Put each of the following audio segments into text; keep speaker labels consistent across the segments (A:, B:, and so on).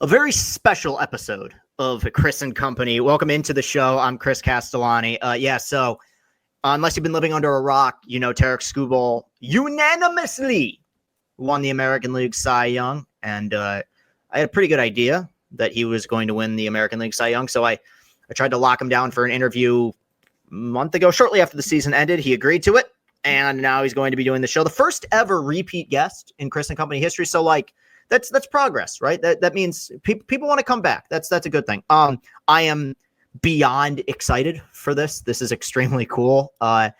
A: A very special episode of Chris and Company. Welcome into the show. I'm Chris Castellani. So unless you've been living under a rock, you know Tarik Skubal unanimously won the American League Cy Young, and I had a pretty good idea that he was going to win the American League Cy Young, so I tried to lock him down for an interview a month ago, shortly after the season ended. He agreed to it, and now he's going to be doing the show. The first ever repeat guest in Chris and Company history, so that's progress, right? That means people want to come back. That's a good thing. I am beyond excited for this. This is extremely cool. I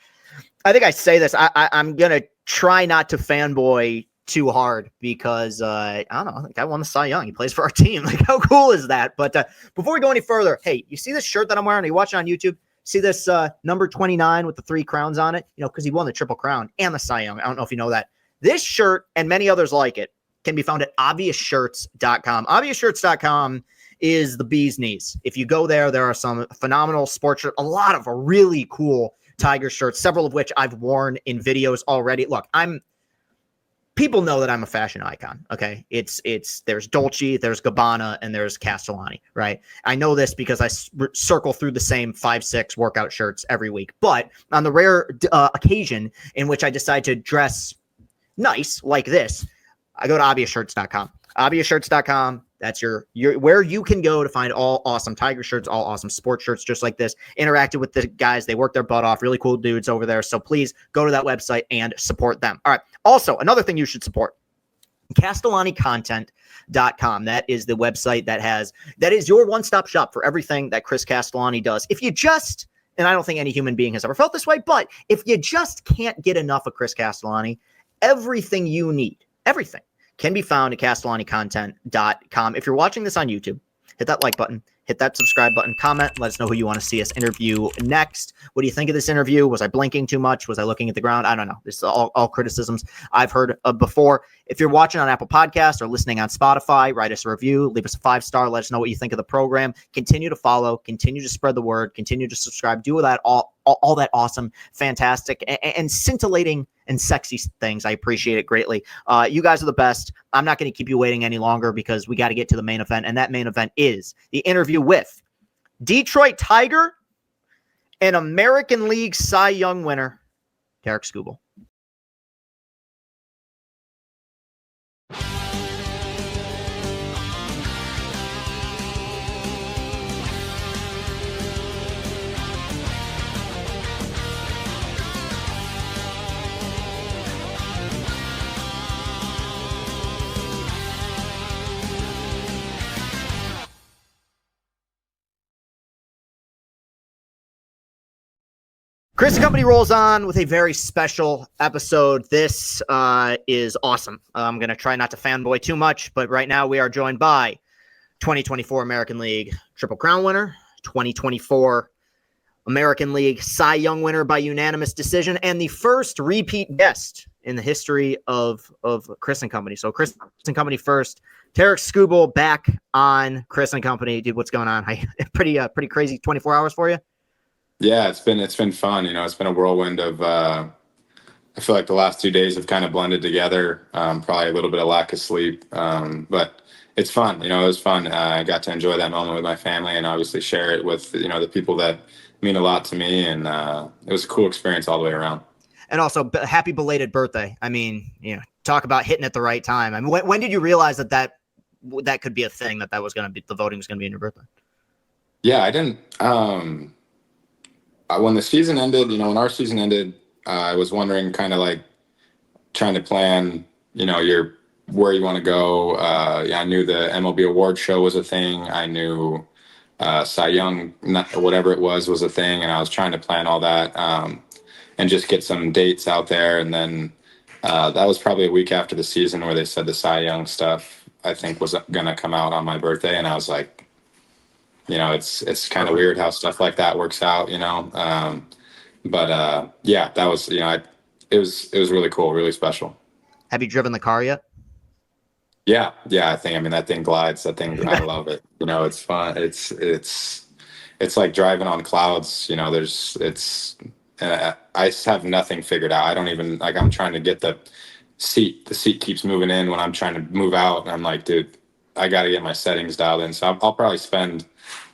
A: think I say this. I'm gonna try not to fanboy too hard because I don't know. I think I won the Cy Young. He plays for our team. Like, how cool is that? But before we go any further, hey, you see this shirt that I'm wearing? Are you watching on YouTube? See this number 29 with the 3 crowns on it? You know, because he won the Triple Crown and the Cy Young. I don't know if you know that. This shirt and many others like it can be found at obviousshirts.com. Obviousshirts.com is the bee's knees. If you go there, there are some phenomenal sports shirts, a lot of really cool Tiger shirts, several of which I've worn in videos already. Look, people know that I'm a fashion icon, okay? There's Dolce, there's Gabbana, and there's Castellani, right? I know this because I circle through the same 5-6 workout shirts every week. But on the rare occasion in which I decide to dress nice like this, I go to obviousshirts.com. Obviousshirts.com. That's your where you can go to find all awesome Tiger shirts, all awesome sports shirts just like this. Interacted with the guys. They work their butt off. Really cool dudes over there. So please go to that website and support them. All right. Also, another thing you should support, CastellaniContent.com. That is the website that is your one-stop shop for everything that Chris Castellani does. If you just, and I don't think any human being has ever felt this way, but if you just can't get enough of Chris Castellani, everything you need, everything can be found at CastellaniContent.com. If you're watching this on YouTube, hit that like button, hit that subscribe button, comment, let us know who you want to see us interview next. What do you think of this interview? Was I blinking too much? Was I looking at the ground? I don't know. This is all criticisms I've heard of before. If you're watching on Apple Podcasts or listening on Spotify, write us a review, leave us a 5-star, let us know what you think of the program. Continue to follow, continue to spread the word, continue to subscribe, do that all that awesome, fantastic, and scintillating and sexy things. I appreciate it greatly. You guys are the best. I'm not going to keep you waiting any longer because we got to get to the main event, and that main event is the interview with Detroit Tiger and American League Cy Young winner, Tarik Skubal. Chris and Company rolls on with a very special episode. This is awesome. I'm going to try not to fanboy too much, but right now we are joined by 2024 American League Triple Crown winner, 2024 American League Cy Young winner by unanimous decision, and the first repeat guest in the history of Chris and Company. So Chris and Company first. Tarik Skubal back on Chris and Company. Dude, what's going on? Pretty crazy 24 hours for you?
B: Yeah, it's been fun. You know, it's been a whirlwind of. I feel like the last 2 days have kind of blended together. Probably a little bit of lack of sleep, but it's fun. You know, it was fun. I got to enjoy that moment with my family and obviously share it with the people that mean a lot to me. And it was a cool experience all the way around.
A: And also, happy belated birthday. I mean, talk about hitting at the right time. I mean, when did you realize that could be a thing, that was going to be, the voting was going to be in your birthday?
B: Yeah, I didn't. When the season ended, when our season ended, I was wondering, kind of like trying to plan, where you want to go. I knew the MLB award show was a thing. I knew Cy Young, whatever it was a thing. And I was trying to plan all that and just get some dates out there. And then that was probably a week after the season where they said the Cy Young stuff, I think, was going to come out on my birthday. And I was like, it's kind of weird how stuff like that works out, But that was, it was really cool, really special.
A: Have you driven the car yet?
B: Yeah. I think, that thing glides. That thing, I love it. It's fun. It's like driving on clouds. I have nothing figured out. I don't even, I'm trying to get the seat. The seat keeps moving in when I'm trying to move out. And I'm like, dude, I got to get my settings dialed in. So I'll probably spend,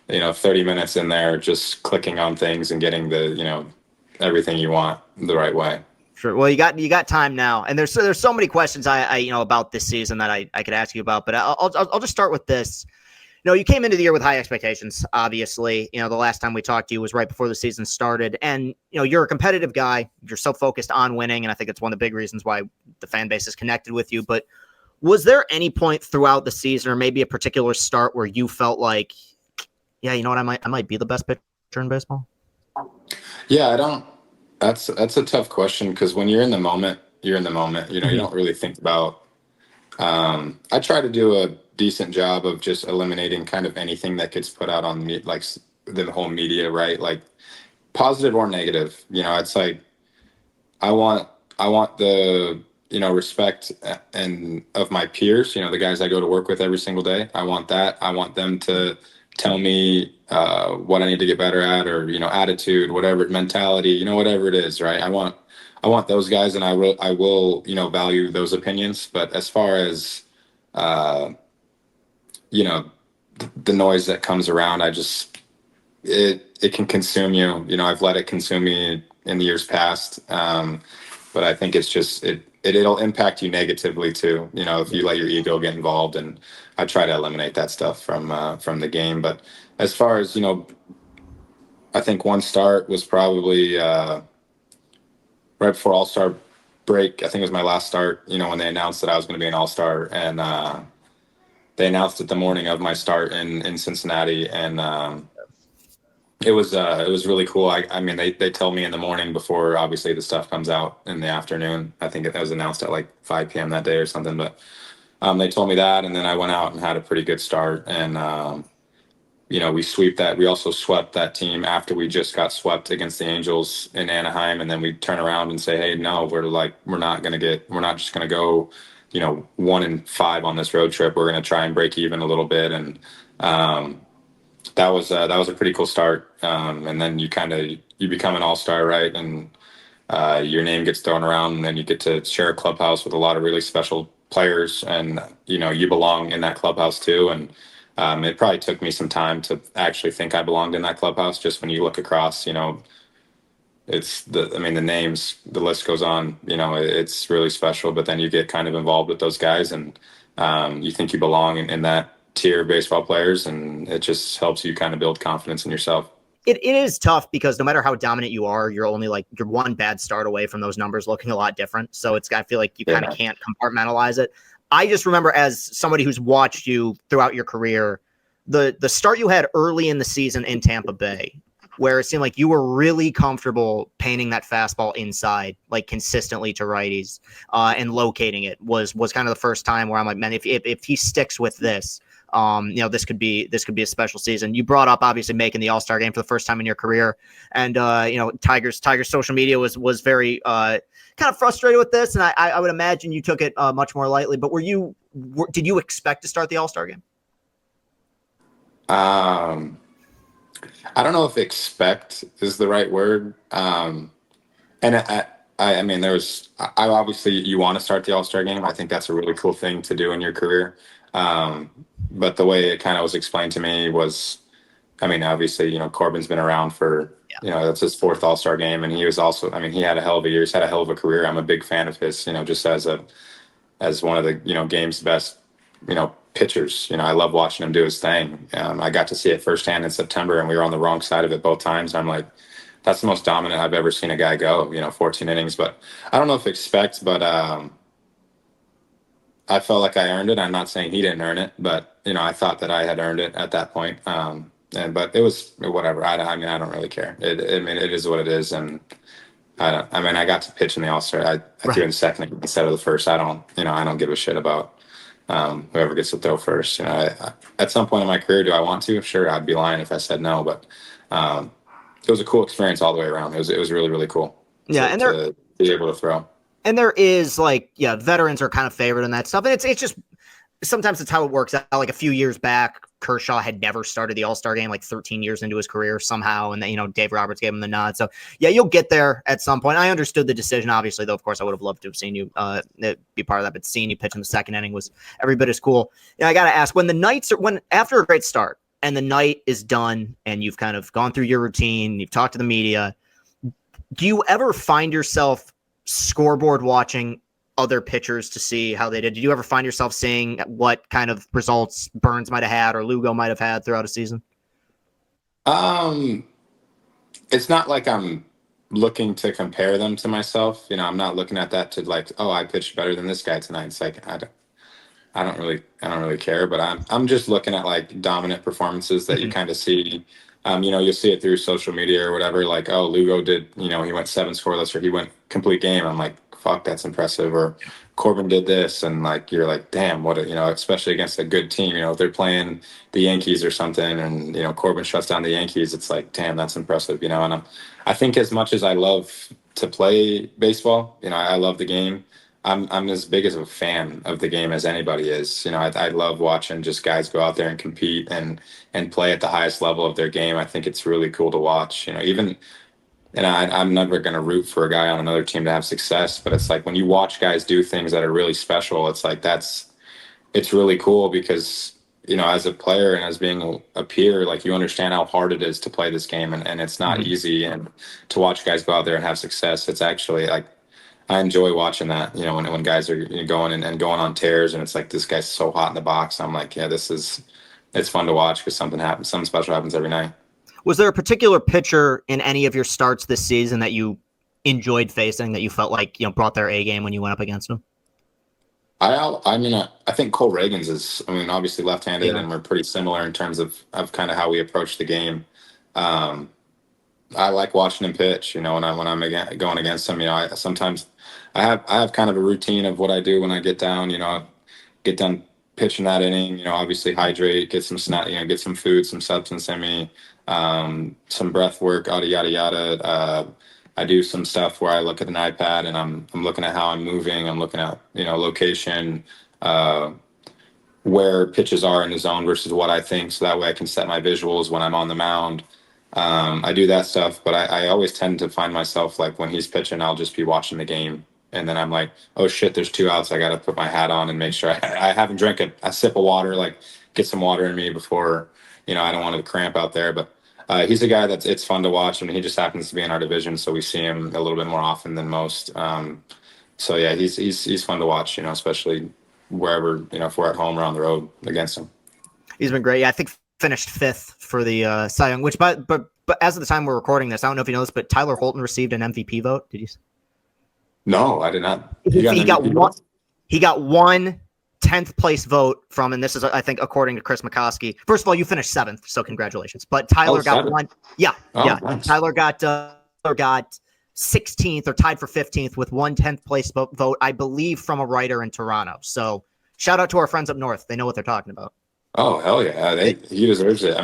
B: 30 minutes in there just clicking on things and getting the, everything you want the right way.
A: Sure. Well, you got time now, and there's so many questions I about this season that I could ask you about, but I'll just start with this. You came into the year with high expectations. Obviously, the last time we talked to you was right before the season started, and you're a competitive guy. You're so focused on winning, and I think it's one of the big reasons why the fan base is connected with you. But was there any point throughout the season, or maybe a particular start, where you felt like, yeah, you know what, I might be the best pitcher in baseball?
B: Yeah, I don't. That's a tough question because when you're in the moment, you're in the moment. You
A: Mhm.
B: don't really think about. I try to do a decent job of just eliminating kind of anything that gets put out on me, like the whole media, right? Like positive or negative. It's like I want I want the respect and of my peers. The guys I go to work with every single day. I want that. I want them to tell me what I need to get better at, or attitude, whatever mentality, whatever it is, right? I want those guys, and I will value those opinions. But as far as uh, you know the noise that comes around, it can consume you. I've let it consume me in the years past. But I think it's just it'll impact you negatively too. If you let your ego get involved, and I try to eliminate that stuff from the game. But as far as I think one start was probably right before All Star break. I think it was my last start. When they announced that I was going to be an All Star, and they announced it the morning of my start in Cincinnati, and it was really cool. I mean, they tell me in the morning before obviously the stuff comes out in the afternoon. I think it was announced at like 5 p.m. that day or something. But they told me that, and then I went out and had a pretty good start. And we sweep that. We also swept that team after we just got swept against the Angels in Anaheim, and then we turn around and say, hey, no, we're not just gonna go 1-5 on this road trip. We're gonna try and break even a little bit. And um, that was a pretty cool start. And then you become an all-star, right? And your name gets thrown around, and then you get to share a clubhouse with a lot of really special players, and you belong in that clubhouse too. And it probably took me some time to actually think I belonged in that clubhouse. Just when you look across, the names, the list goes on. It's really special. But then you get kind of involved with those guys, and you think you belong in that tier of baseball players, and it just helps you kind of build confidence in yourself.
A: It is tough because no matter how dominant you are, you're one bad start away from those numbers looking a lot different. So I feel like you kind of
B: Yeah.
A: can't compartmentalize it. I just remember, as somebody who's watched you throughout your career, the start you had early in the season in Tampa Bay, where it seemed like you were really comfortable painting that fastball inside, like consistently to righties, and locating it was kind of the first time where I'm like, man, if he sticks with this, this could be a special season. You brought up obviously making the All-Star game for the first time in your career, and Tigers social media was very kind of frustrated with this, and I would imagine you took it much more lightly. But did you expect to start the All-Star game?
B: Um, I don't know if expect is the right word. And I mean, I obviously you want to start the All Star game. I think that's a really cool thing to do in your career. Um, but the way it kind of was explained to me was, I mean, obviously, Corbin's been around for, that's his fourth All Star game, and he was also, I mean, he had a hell of a year. He's had a hell of a career. I'm a big fan of his, just as one of the game's best pitchers. I love watching him do his thing. I got to see it firsthand in September, and we were on the wrong side of it both times. I'm like, that's the most dominant I've ever seen a guy go. 14 innings. But I don't know if expect, but I felt like I earned it. I'm not saying he didn't earn it, but I thought that I had earned it at that point. But it was whatever. I mean, I don't really care. I mean, it is what it is, and I mean, I got to pitch in the All Star. I threw
A: Right.
B: in second instead of the first. I don't give a shit about whoever gets to throw first. At some point in my career, do I want to? Sure, I'd be lying if I said no. But it was a cool experience all the way around. It was really really cool
A: Yeah,
B: to be able to throw.
A: and there is veterans are kind of favored in that stuff, and it's just sometimes it's how it works out. Like a few years back, Kershaw had never started the All-Star game like 13 years into his career somehow, and then Dave Roberts gave him the nod. So yeah, you'll get there at some point. I understood the decision, obviously, though. Of course, I would have loved to have seen you be part of that, but seeing you pitch in the second inning was every bit as cool. I got to ask, when after a great start and the night is done and you've kind of gone through your routine, you've talked to the media, do you ever find yourself scoreboard watching other pitchers to see how they did? Did you ever find yourself seeing what kind of results Burns might have had or Lugo might have had throughout a season?
B: It's not like I'm looking to compare them to myself. I'm not looking at that to like, oh, I pitched better than this guy tonight. It's like I don't really care, but I'm just looking at like dominant performances that you kind of see. You'll see it through social media or whatever. Like, oh, Lugo did, he went 7 scoreless, or he went complete game. I'm like, fuck, that's impressive. Or Corbin did this, and like you're like, damn, what especially against a good team. If they're playing the Yankees or something, and Corbin shuts down the Yankees, it's like, damn, that's impressive. And I think as much as I love to play baseball, I love the game. I'm as big as a fan of the game as anybody is. I love watching just guys go out there and compete and play at the highest level of their game. I think it's really cool to watch. I'm never going to root for a guy on another team to have success, but it's like when you watch guys do things that are really special, it's like it's really cool because as a player and as being a peer, like you understand how hard it is to play this game, and it's not easy. And to watch guys go out there and have success, it's actually like, I enjoy watching that, when guys are going and going on tears, and it's like, this guy's so hot in the box. I'm like, yeah, it's fun to watch because something special happens every night.
A: Was there a particular pitcher in any of your starts this season that you enjoyed facing, that you felt like, brought their A game when you went up against them?
B: I think Cole Reagans is, obviously left-handed,
A: Yeah.
B: and we're pretty similar in terms of kind of how we approach the game. I like watching him pitch, when I'm going against him. I have kind of a routine of what I do when I get down. Get done pitching that inning. Obviously hydrate, get some snack, get some food, some substance in me, some breath work, yada yada yada. I do some stuff where I look at an iPad and I'm looking at how I'm moving. I'm looking at location, where pitches are in the zone versus what I think, so that way I can set my visuals when I'm on the mound. I do that stuff, but I always tend to find myself like when he's pitching, I'll just be watching the game. And then I'm like, oh shit, there's 2 outs. I got to put my hat on and make sure I haven't drank a sip of water, like get some water in me before, I don't want to cramp out there. But he's a guy it's fun to watch. He just happens to be in our division, so we see him a little bit more often than most. So yeah, he's fun to watch, especially wherever, if we're at home or on the road against him.
A: He's been great. Yeah, I think finished 5th for the Cy Young, which, but as of the time we're recording this, I don't know if you know this, but Tyler Holton received an MVP vote. Did you?
B: No, I did not.
A: He got one. He got one 10th place vote from, and this is, I think, according to Chris McCoskey. First of all, you finished 7th, so congratulations. But Tyler got
B: 7th.
A: one. Yeah, yeah.
B: Nice.
A: Tyler got 16th or tied for 15th with one 10th place vote, I believe, from a writer in Toronto. So shout out to our friends up north. They know what they're talking about.
B: Oh hell yeah, he deserves it.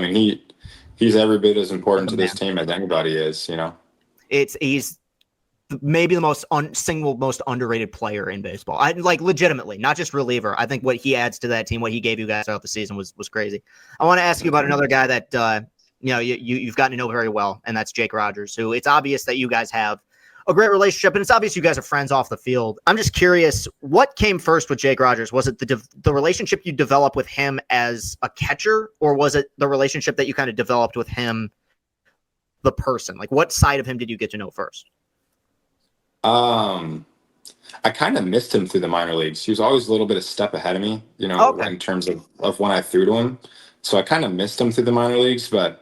B: He's every bit as important to this team as anybody is.
A: He's maybe the single most underrated player in baseball. I like legitimately, not just reliever. I think what he adds to that team, what he gave you guys throughout the season was crazy. I want to ask you about another guy that you've gotten to know very well, and that's Jake Rogers, who it's obvious that you guys have a great relationship, and it's obvious you guys are friends off the field. I'm just curious, what came first with Jake Rogers? Was it the relationship you developed with him as a catcher, or was it the relationship that you kind of developed with him, the person? Like, what side of him did you get to know first?
B: I kind of missed him through the minor leagues. He was always a little bit a step ahead of me, in terms of when I threw to him. So I kind of missed him through the minor leagues, but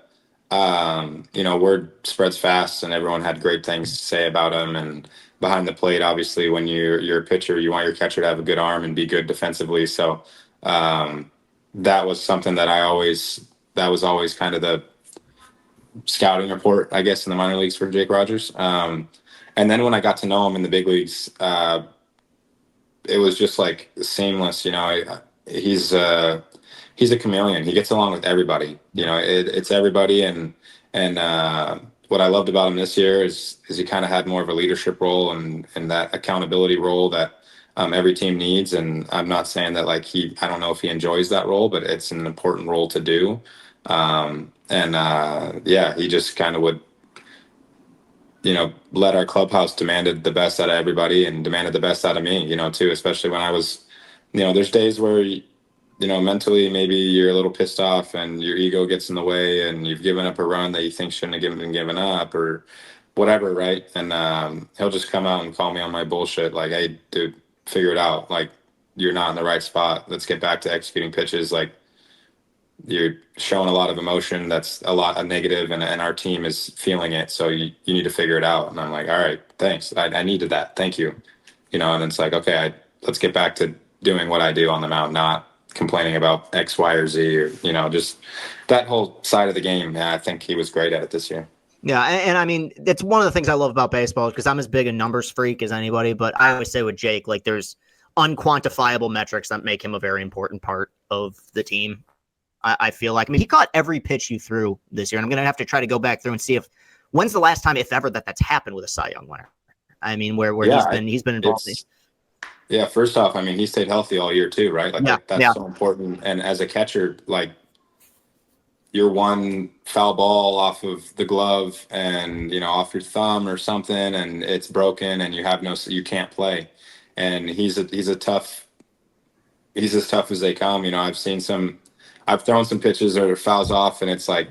B: word spreads fast, and everyone had great things to say about him. And behind the plate, obviously, when you're a pitcher, you want your catcher to have a good arm and be good defensively. So that was something that was always kind of the scouting report, I guess, in the minor leagues for Jake Rogers. And then when I got to know him in the big leagues, it was just like seamless. He's a chameleon. He gets along with everybody. It's everybody. And what I loved about him this year is he kind of had more of a leadership role and that accountability role that every team needs. And I'm not saying that like I don't know if he enjoys that role, but it's an important role to do. Yeah, he just kind of would, let our clubhouse demanded the best out of everybody and demanded the best out of me, too, especially when I was, there's days where, mentally maybe you're a little pissed off and your ego gets in the way and you've given up a run that you think shouldn't have been given up or whatever, right? And he'll just come out and call me on my bullshit, like, hey, dude, figure it out. Like, you're not in the right spot. Let's get back to executing pitches. Like, you're showing a lot of emotion. That's a lot of negative, and our team is feeling it. So you need to figure it out. And I'm like, all right, thanks. I needed that. Thank you. And it's like, okay, let's get back to doing what I do on the mound, not complaining about X, Y, or Z, or, just that whole side of the game. Yeah, I think he was great at it this year.
A: Yeah, and I mean, that's one of the things I love about baseball because I'm as big a numbers freak as anybody, but I always say with Jake, like there's unquantifiable metrics that make him a very important part of the team. I feel like, I mean, he caught every pitch you threw this year, and I'm going to have to try to go back through and see when's the last time, if ever, that's happened with a Cy Young winner. I mean, where he's been involved.
B: Yeah, first off, I mean, he stayed healthy all year too, right? Like that's so important. And as a catcher, like you're one foul ball off of the glove and off your thumb or something, and it's broken, and you can't play. And he's as tough as they come. I've thrown some pitches that are fouls off, and it's like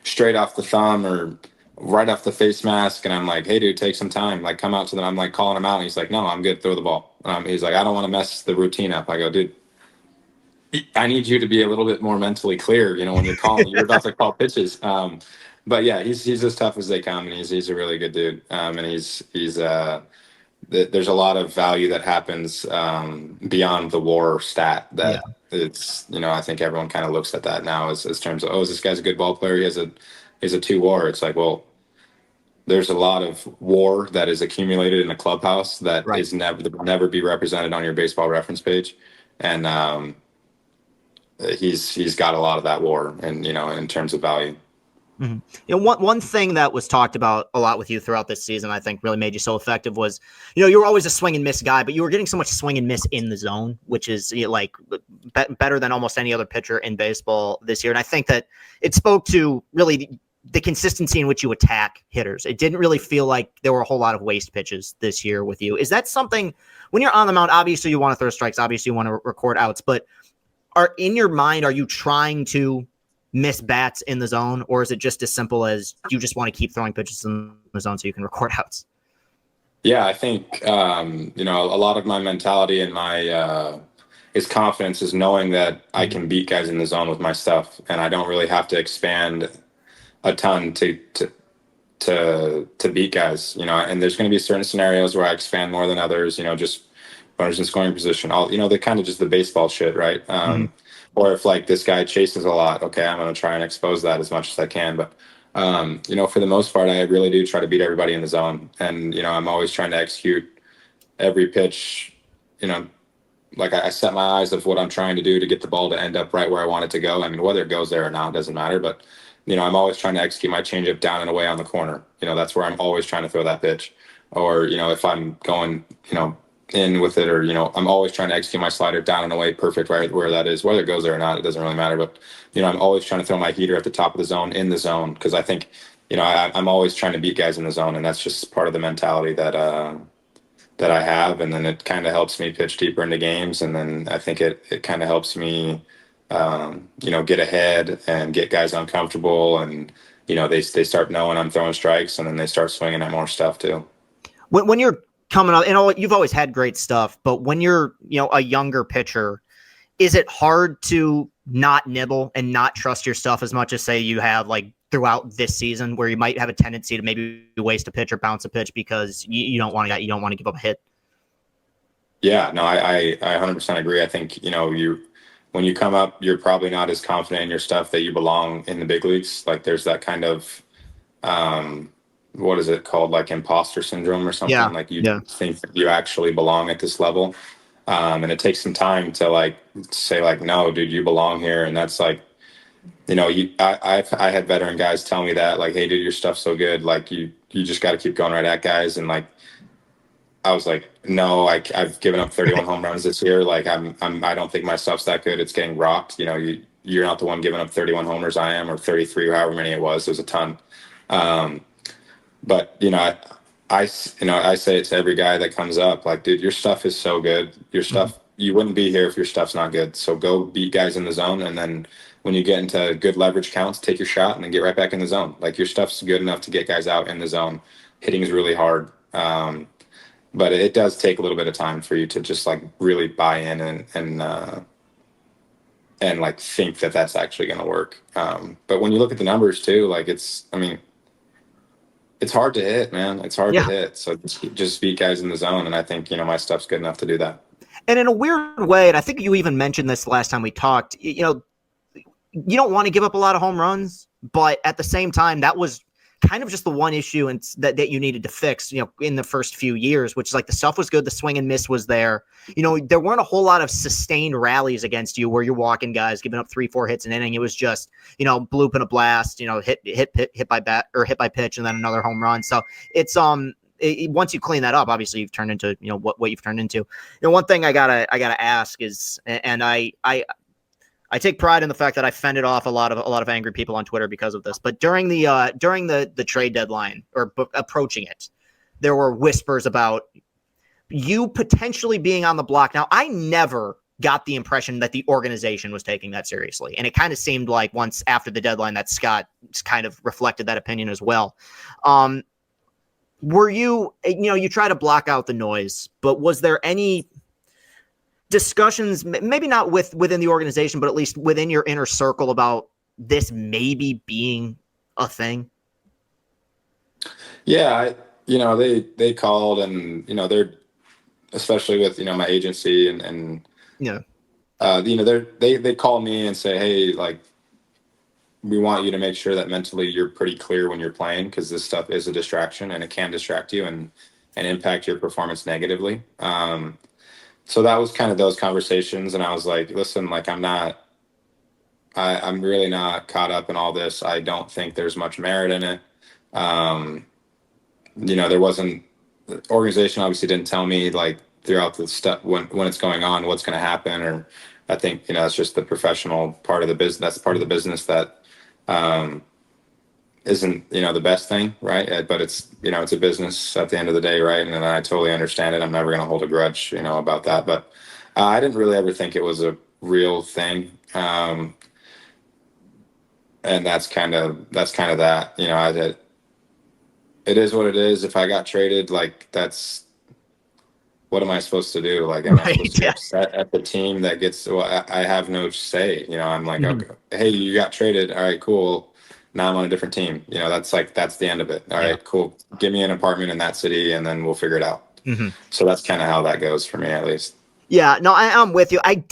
B: straight off the thumb or right off the face mask, and I'm like, hey, dude, take some time. Like, come out to them. I'm like calling him out, and he's like, no, I'm good. Throw the ball. He's like, I don't want to mess the routine up. I go, dude, I need you to be a little bit more mentally clear. When you're about to call pitches. But yeah, he's as tough as they come, and he's a really good dude. And there's a lot of value that happens beyond the WAR stat that it's I think everyone kind of looks at that now as terms of, oh, this guy's a good ball player, he has a 2 WAR. It's like, well, there's a lot of WAR that is accumulated in a clubhouse that is never be represented on your baseball reference page, and he's got a lot of that WAR, and in terms of value.
A: Mm-hmm. One thing that was talked about a lot with you throughout this season, I think really made you so effective was, you were always a swing and miss guy, but you were getting so much swing and miss in the zone, which is like better than almost any other pitcher in baseball this year. And I think that it spoke to really the consistency in which you attack hitters. It didn't really feel like there were a whole lot of waste pitches this year with you. Is that something when you're on the mound, obviously you want to throw strikes, obviously you want to record outs, but are you trying to miss bats in the zone, or is it just as simple as you just want to keep throwing pitches in the zone so you can record outs?
B: Yeah, I think a lot of my mentality and my is confidence is knowing that I can beat guys in the zone with my stuff, and I don't really have to expand a ton to beat guys. And there's going to be certain scenarios where I expand more than others. Just runners in scoring position, all the kind of just the baseball shit, right? Or if like this guy chases a lot, okay, I'm going to try and expose that as much as I can. But, for the most part, I really do try to beat everybody in the zone. And, I'm always trying to execute every pitch, like I set my eyes of what I'm trying to do to get the ball to end up right where I want it to go. I mean, whether it goes there or not, doesn't matter. But, I'm always trying to execute my changeup down and away on the corner. That's where I'm always trying to throw that pitch. Or, if I'm going, in with it, or I'm always trying to execute my slider down and away perfect right where that is, whether it goes there or not, it doesn't really matter. But I'm always trying to throw my heater at the top of the zone, in the zone, because I think I'm always trying to beat guys in the zone, and that's just part of the mentality that I have. And then it kind of helps me pitch deeper into games, and then I think it kind of helps me get ahead and get guys uncomfortable, and they start knowing I'm throwing strikes, and then they start swinging at more stuff too.
A: When you're coming up, and you've always had great stuff, but when you're, a younger pitcher, is it hard to not nibble and not trust your stuff as much as say you have like throughout this season, where you might have a tendency to maybe waste a pitch or bounce a pitch because you don't want to give up a hit?
B: Yeah, no, I 100% agree. I think, when you come up, you're probably not as confident in your stuff that you belong in the big leagues. Like there's that kind of, what is it called? Like imposter syndrome or something.
A: Yeah.
B: Like you think that you actually belong at this level. And it takes some time to like say like, no, dude, you belong here. And that's like, I had veteran guys tell me that like, hey, dude, your stuff's so good. Like you just got to keep going right at guys. And like, I was like, no, I've given up 31 home runs this year. Like I don't think my stuff's that good. It's getting rocked. You're not the one giving up 31 homers. I am, or 33, or however many it was. It was a ton. Um, but I say it to every guy that comes up, like, dude, your stuff is so good. Your stuff, you wouldn't be here if your stuff's not good. So go beat guys in the zone, and then when you get into good leverage counts, take your shot and then get right back in the zone. Like, your stuff's good enough to get guys out in the zone. Hitting is really hard. But it does take a little bit of time for you to just like really buy in and like think that that's actually going to work. But when you look at the numbers too, like it's hard to hit, man. It's hard to
A: Yeah.
B: hit. So just beat guys in the zone. And I think, my stuff's good enough to do that.
A: And in a weird way, and I think you even mentioned this last time we talked, you don't want to give up a lot of home runs, but at the same time, that was kind of just the one issue that you needed to fix, in the first few years, which is like the stuff was good. The swing and miss was there. There weren't a whole lot of sustained rallies against you where you're walking guys, giving up 3-4 hits an inning. It was just, bloop and a blast, hit by bat or hit by pitch and then another home run. So it's, once you clean that up, obviously you've turned into, what you've turned into. One thing I gotta ask is, and I take pride in the fact that I fended off a lot of angry people on Twitter because of this. But during the trade deadline or approaching it, there were whispers about you potentially being on the block. Now, I never got the impression that the organization was taking that seriously, and it kind of seemed like once after the deadline that Scott kind of reflected that opinion as well. Were you try to block out the noise, but was there any discussions, maybe not within the organization, but at least within your inner circle about this maybe being a thing?
B: Yeah, they called, and they're, especially with my agency and
A: Yeah.
B: they call me and say, hey, like, we want you to make sure that mentally you're pretty clear when you're playing, because this stuff is a distraction and it can distract you and impact your performance negatively. So that was kind of those conversations, and I was like, listen, like, I'm really not caught up in all this. I don't think there's much merit in it. There wasn't, the organization obviously didn't tell me like throughout the stuff when it's going on, what's going to happen. Or I think, it's just the professional part of the business. That's part of the business that isn't, the best thing. Right. But it's, it's a business at the end of the day. Right. And I totally understand it. I'm never going to hold a grudge, about that. But I didn't really ever think it was a real thing. And that's kind of that, it is what it is. If I got traded, like, what am I supposed to do? Like, am I supposed to be upset at the team that gets, well, I have no say, I'm like, okay, hey, you got traded. All right, cool. Now I'm on a different team. That's the end of it. All right, cool. Give me an apartment in that city and then we'll figure it out. So that's kind of how that goes for me, at least.
A: Yeah, no, I'm with you. It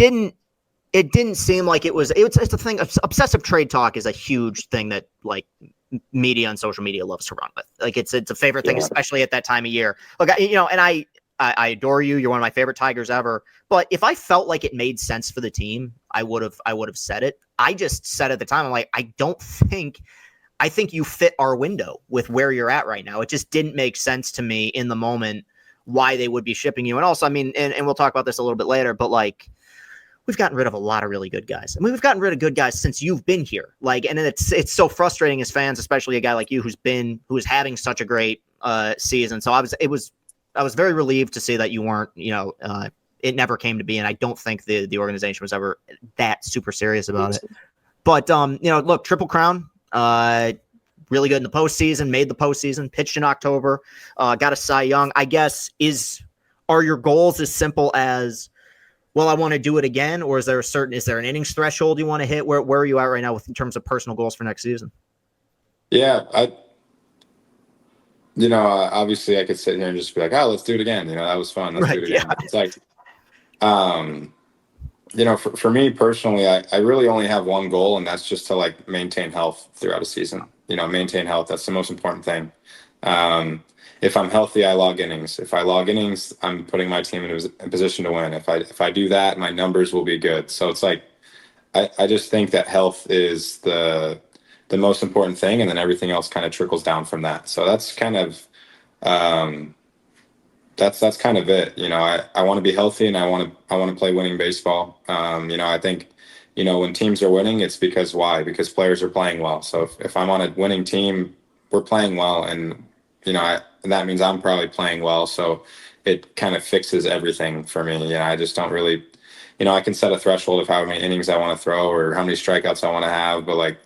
A: didn't seem like it's a thing. Obsessive trade talk is a huge thing that like media and social media loves to run with. Like it's a favorite thing, especially at that time of year. Look, and I adore you. You're one of my favorite Tigers ever. But if I felt like it made sense for the team, I would have said it. I just said at the time, I'm like, I think you fit our window with where you're at right now. It just didn't make sense to me in the moment why they would be shipping you. And also, I mean, and we'll talk about this a little bit later, but like, we've gotten rid of a lot of really good guys. I mean, we've gotten rid of good guys since you've been here. Like, and it's so frustrating as fans, especially a guy like you who is having such a great season. So I was very relieved to see that you weren't, it never came to be. And I don't think the organization was ever that super serious about it. But, look, Triple Crown, really good in the postseason, made the postseason, pitched in October, got a Cy Young. I guess, are your goals as simple as, well, I want to do it again, or is there an innings threshold you want to hit? Where are you at right now in terms of personal goals for next season?
B: Yeah, obviously I could sit here and just be like, oh, let's do it again. That was fun. Let's do it again. Yeah. It's like, for me personally, I really only have one goal, and that's just to like maintain health throughout a season. Maintain health. That's the most important thing. If I'm healthy, I log innings. If I log innings, I'm putting my team in a position to win. If I do that, my numbers will be good. So it's like, I just think that health is the most important thing, and then everything else kind of trickles down from that. So that's kind of that's kind of it. I want to be healthy, and I want to play winning baseball. I think, when teams are winning, it's because why? Because players are playing well. So if I'm on a winning team, we're playing well, and that means I'm probably playing well. So it kind of fixes everything for me. I just don't really, I can set a threshold of how many innings I want to throw or how many strikeouts I want to have, but like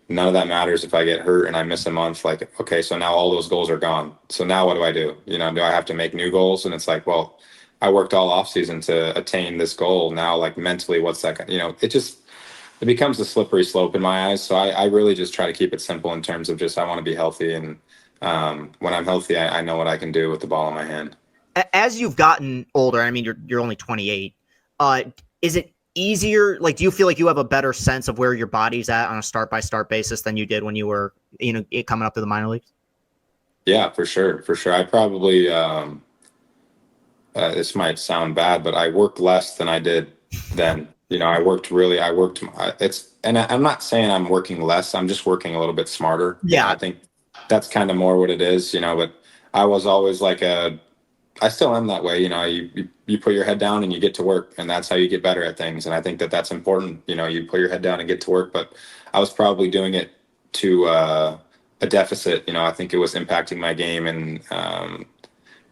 B: none of that matters if I get hurt and I miss a month. Like, okay, so now all those goals are gone. So now what do I do? Do I have to make new goals? And it's like, well, I worked all off season to attain this goal. Now, like mentally, what's that? It becomes a slippery slope in my eyes. So I really just try to keep it simple in terms of just I want to be healthy, and when I'm healthy, I know what I can do with the ball in my hand.
A: As you've gotten older, I mean, you're only 28. Is it easier? Like, do you feel like you have a better sense of where your body's at on a start by start basis than you did when you were, coming up to the minor leagues?
B: Yeah, for sure, for sure. I probably this might sound bad, but I worked less than I did then. I'm not saying I'm working less. I'm just working a little bit smarter.
A: Yeah.
B: I think that's kind of more what it is. But I was always I still am that way. You put your head down and you get to work, and that's how you get better at things. And I think that that's important. You put your head down and get to work. But I was probably doing it to a deficit. I think it was impacting my game, and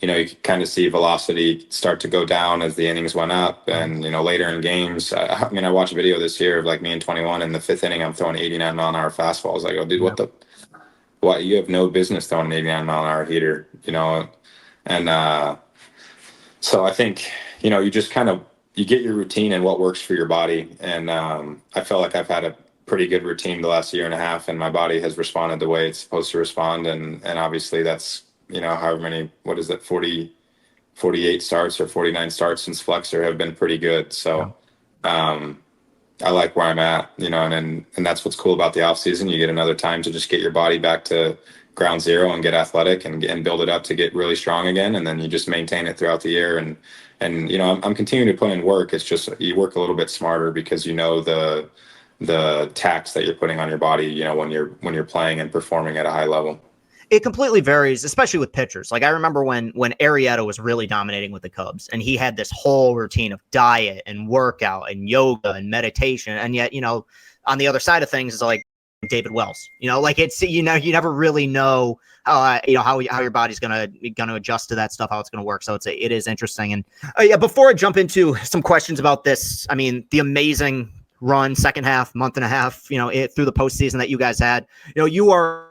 B: you could kind of see velocity start to go down as the innings went up, and later in games. I watched a video this year of like me in 21 in the fifth inning. I'm throwing 89-mile-an-hour fastball. I was like, oh, dude, what? You have no business throwing an 89-mile-an-hour heater. And so I think, you just kind of, you get your routine and what works for your body. And I felt like I've had a pretty good routine the last year and a half, and my body has responded the way it's supposed to respond. And obviously that's, however many, what is it, 48 starts or 49 starts since Flexor have been pretty good. So I like where I'm at, and that's what's cool about the off season. You get another time to just get your body back to ground zero and get athletic and build it up to get really strong again. And then you just maintain it throughout the year. And I'm continuing to put in work. It's just, you work a little bit smarter because the tax that you're putting on your body, when you're playing and performing at a high level.
A: It completely varies, especially with pitchers. Like I remember when Arrieta was really dominating with the Cubs, and he had this whole routine of diet and workout and yoga and meditation. And yet, on the other side of things is like David Wells, like it's, you never really know how your body's gonna adjust to that stuff, how it's gonna work. So it is interesting. And before I jump into some questions about this, I mean, the amazing run, second half, month and a half, through the postseason that you guys had, you are.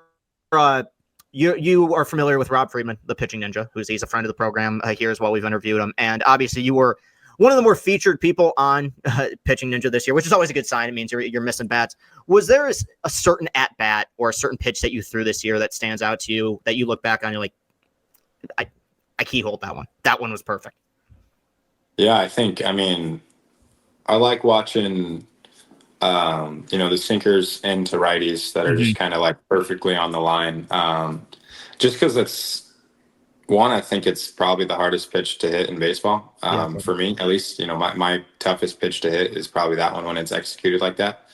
A: You are familiar with Rob Friedman, the pitching ninja, he's a friend of the program here as well. We've interviewed him. And obviously you were one of the more featured people on Pitching Ninja this year, which is always a good sign. It means you're missing bats. Was there a certain at-bat or a certain pitch that you threw this year that stands out to you that you look back on, you're like, I keyholed that one. That one was perfect.
B: Yeah, I like watching the sinkers into righties that are just kind of like perfectly on the line. Just because I think it's probably the hardest pitch to hit in baseball. For me, at least, my toughest pitch to hit is probably that one when it's executed like that.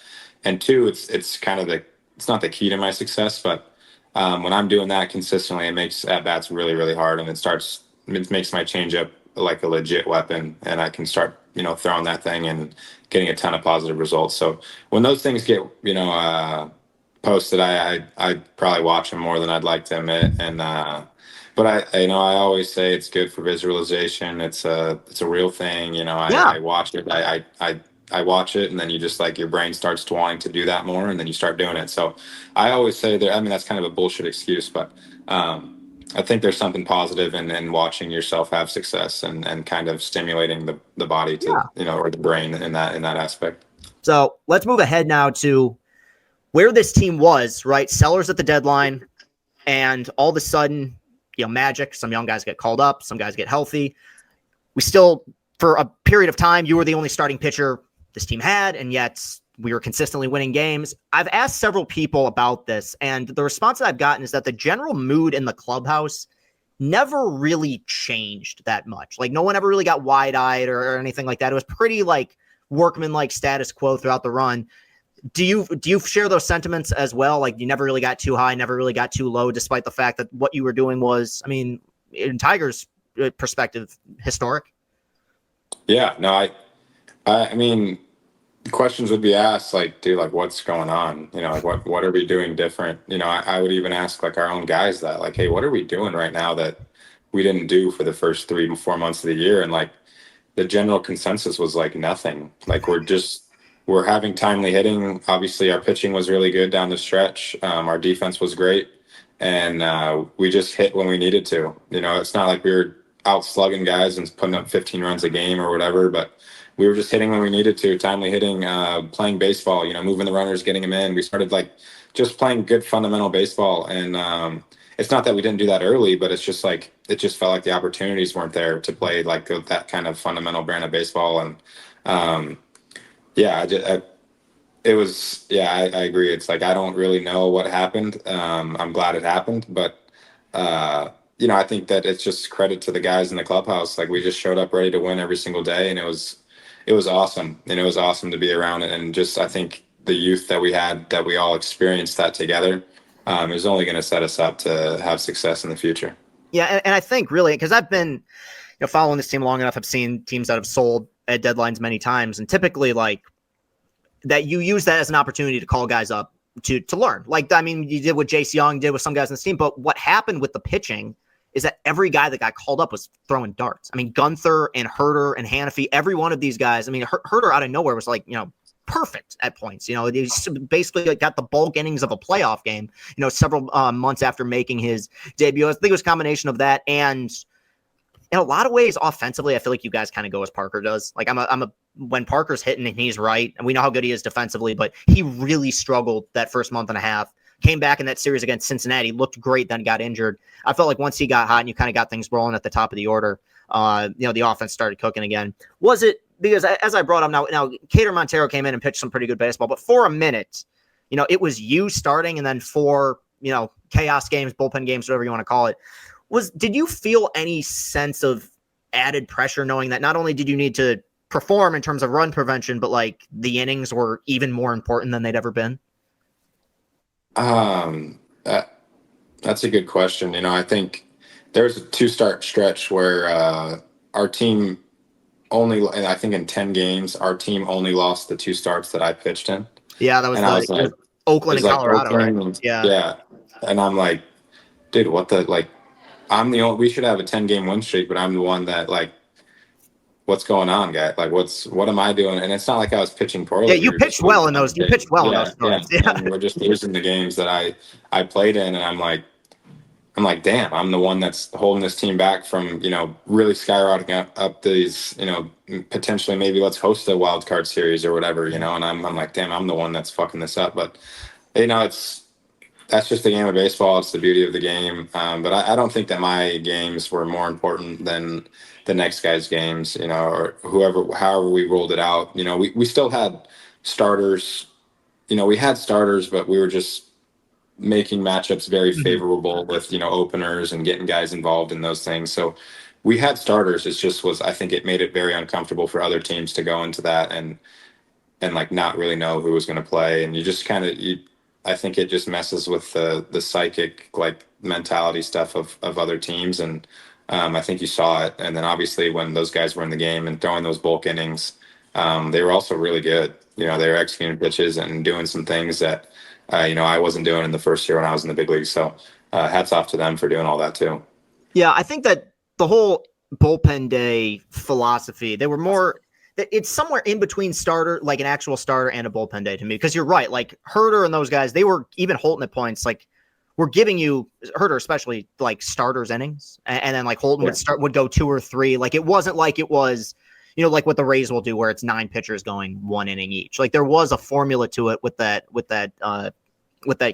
B: And two, it's kind of it's not the key to my success, but when I'm doing that consistently, it makes at bats really, really hard, and it makes my changeup like a legit weapon, and I can start, throwing that thing and getting a ton of positive results. So when those things get, posted, I probably watch them more than I'd like to admit. And, but I always say it's good for visualization. It's a real thing. I watch it. I watch it, and then you just like your brain starts to wanting to do that more, and then you start doing it. So I always say that's kind of a bullshit excuse, but, I think there's something positive in watching yourself have success and kind of stimulating the body to, or the brain in that aspect.
A: So let's move ahead now to where this team was, right? Sellers at the deadline, and all of a sudden, magic. Some young guys get called up, some guys get healthy. We still, for a period of time, you were the only starting pitcher this team had, and yet we were consistently winning games. I've asked several people about this, and the response that I've gotten is that the general mood in the clubhouse never really changed that much. Like no one ever really got wide-eyed or anything like that. It was pretty like workman-like status quo throughout the run. Do you share those sentiments as well? Like you never really got too high, never really got too low, despite the fact that what you were doing was, in Tigers, perspective historic?
B: Yeah, no, I mean, questions would be asked like, dude, like what's going on? You know, like what are we doing different? You know, I would even ask like our own guys that, like, hey, what are we doing right now that we didn't do for the first 3 to 4 months of the year? And like the general consensus was like nothing. Like we're having timely hitting. Obviously, our pitching was really good down the stretch. Our defense was great, and we just hit when we needed to. You know, it's not like we were out slugging guys and putting up 15 runs a game or whatever, but we were just hitting when we needed to, timely hitting, playing baseball, you know, moving the runners, getting them in. We started like just playing good fundamental baseball. And it's not that we didn't do that early, but it's just like, it just felt like the opportunities weren't there to play like that kind of fundamental brand of baseball. And yeah, it was, yeah, I agree. It's like, I don't really know what happened. I'm glad it happened, but you know, I think that it's just credit to the guys in the clubhouse. Like we just showed up ready to win every single day, and it was awesome. And it was awesome to be around it. And just, I think the youth that we had, that we all experienced that together, is only going to set us up to have success in the future.
A: Yeah. And I think really, because I've been following this team long enough, I've seen teams that have sold at deadlines many times. And typically like that, you use that as an opportunity to call guys up to learn. Like, I mean, you did what Jace Young did with some guys in the team, but what happened with the pitching is that every guy that got called up was throwing darts. I mean, Gunther and Herter and Hannafy, every one of these guys. I mean, Herter out of nowhere was like, perfect at points. He basically got the bulk innings of a playoff game, several months after making his debut. I think it was a combination of that. And in a lot of ways, offensively, I feel like you guys kind of go as Parker does. Like when Parker's hitting and he's right, and we know how good he is defensively, but he really struggled that first month and a half. Came back in that series against Cincinnati, looked great, then got injured. I felt like once he got hot and you kind of got things rolling at the top of the order, the offense started cooking again. Was it because, as I brought up now Cater Montero came in and pitched some pretty good baseball, but for a minute, it was you starting, and then 4, chaos games, bullpen games, whatever you want to call it. Did you feel any sense of added pressure knowing that not only did you need to perform in terms of run prevention, but like the innings were even more important than they'd ever been?
B: That's a good question. I think there was a 2-start stretch where our team and I think in 10 games, our team only lost the 2 starts that I pitched in.
A: Yeah, that was,
B: I was like,
A: Oakland and Colorado,
B: Oakland,
A: right?
B: Yeah. And I'm like, dude, I'm the only, we should have a 10-game win streak, but I'm the one that like, what's going on, guy? Like, what am I doing? And it's not like I was pitching poorly.
A: Yeah, you pitched well in those. You pitched well in those starts.
B: Yeah. And we're just losing the games that I played in, and I'm like, damn, I'm the one that's holding this team back from, really skyrocketing up these, potentially maybe let's host a wild card series or whatever, and I'm like, damn, I'm the one that's fucking this up. But that's just the game of baseball. It's the beauty of the game. But I don't think that my games were more important than the next guy's games, or however we rolled it out. We still had starters, we had starters, but we were just making matchups very favorable with, openers and getting guys involved in those things. So we had starters. I think it made it very uncomfortable for other teams to go into that and like not really know who was going to play. And you just I think it just messes with the psychic like mentality stuff of other teams. And I think you saw it. And then obviously when those guys were in the game and throwing those bulk innings, they were also really good. They were executing pitches and doing some things that, I wasn't doing in the first year when I was in the big league. So hats off to them for doing all that too.
A: Yeah, I think that the whole bullpen day philosophy, it's somewhere in between starter, like an actual starter and a bullpen day to me. Because you're right, like Herter and those guys, they were even Holton at points, like we're giving you Herter, especially like starters innings. And then like Holton would go 2 or 3. Like it wasn't like it was, like what the Rays will do where it's 9 pitchers going 1 inning each. Like there was a formula to it with that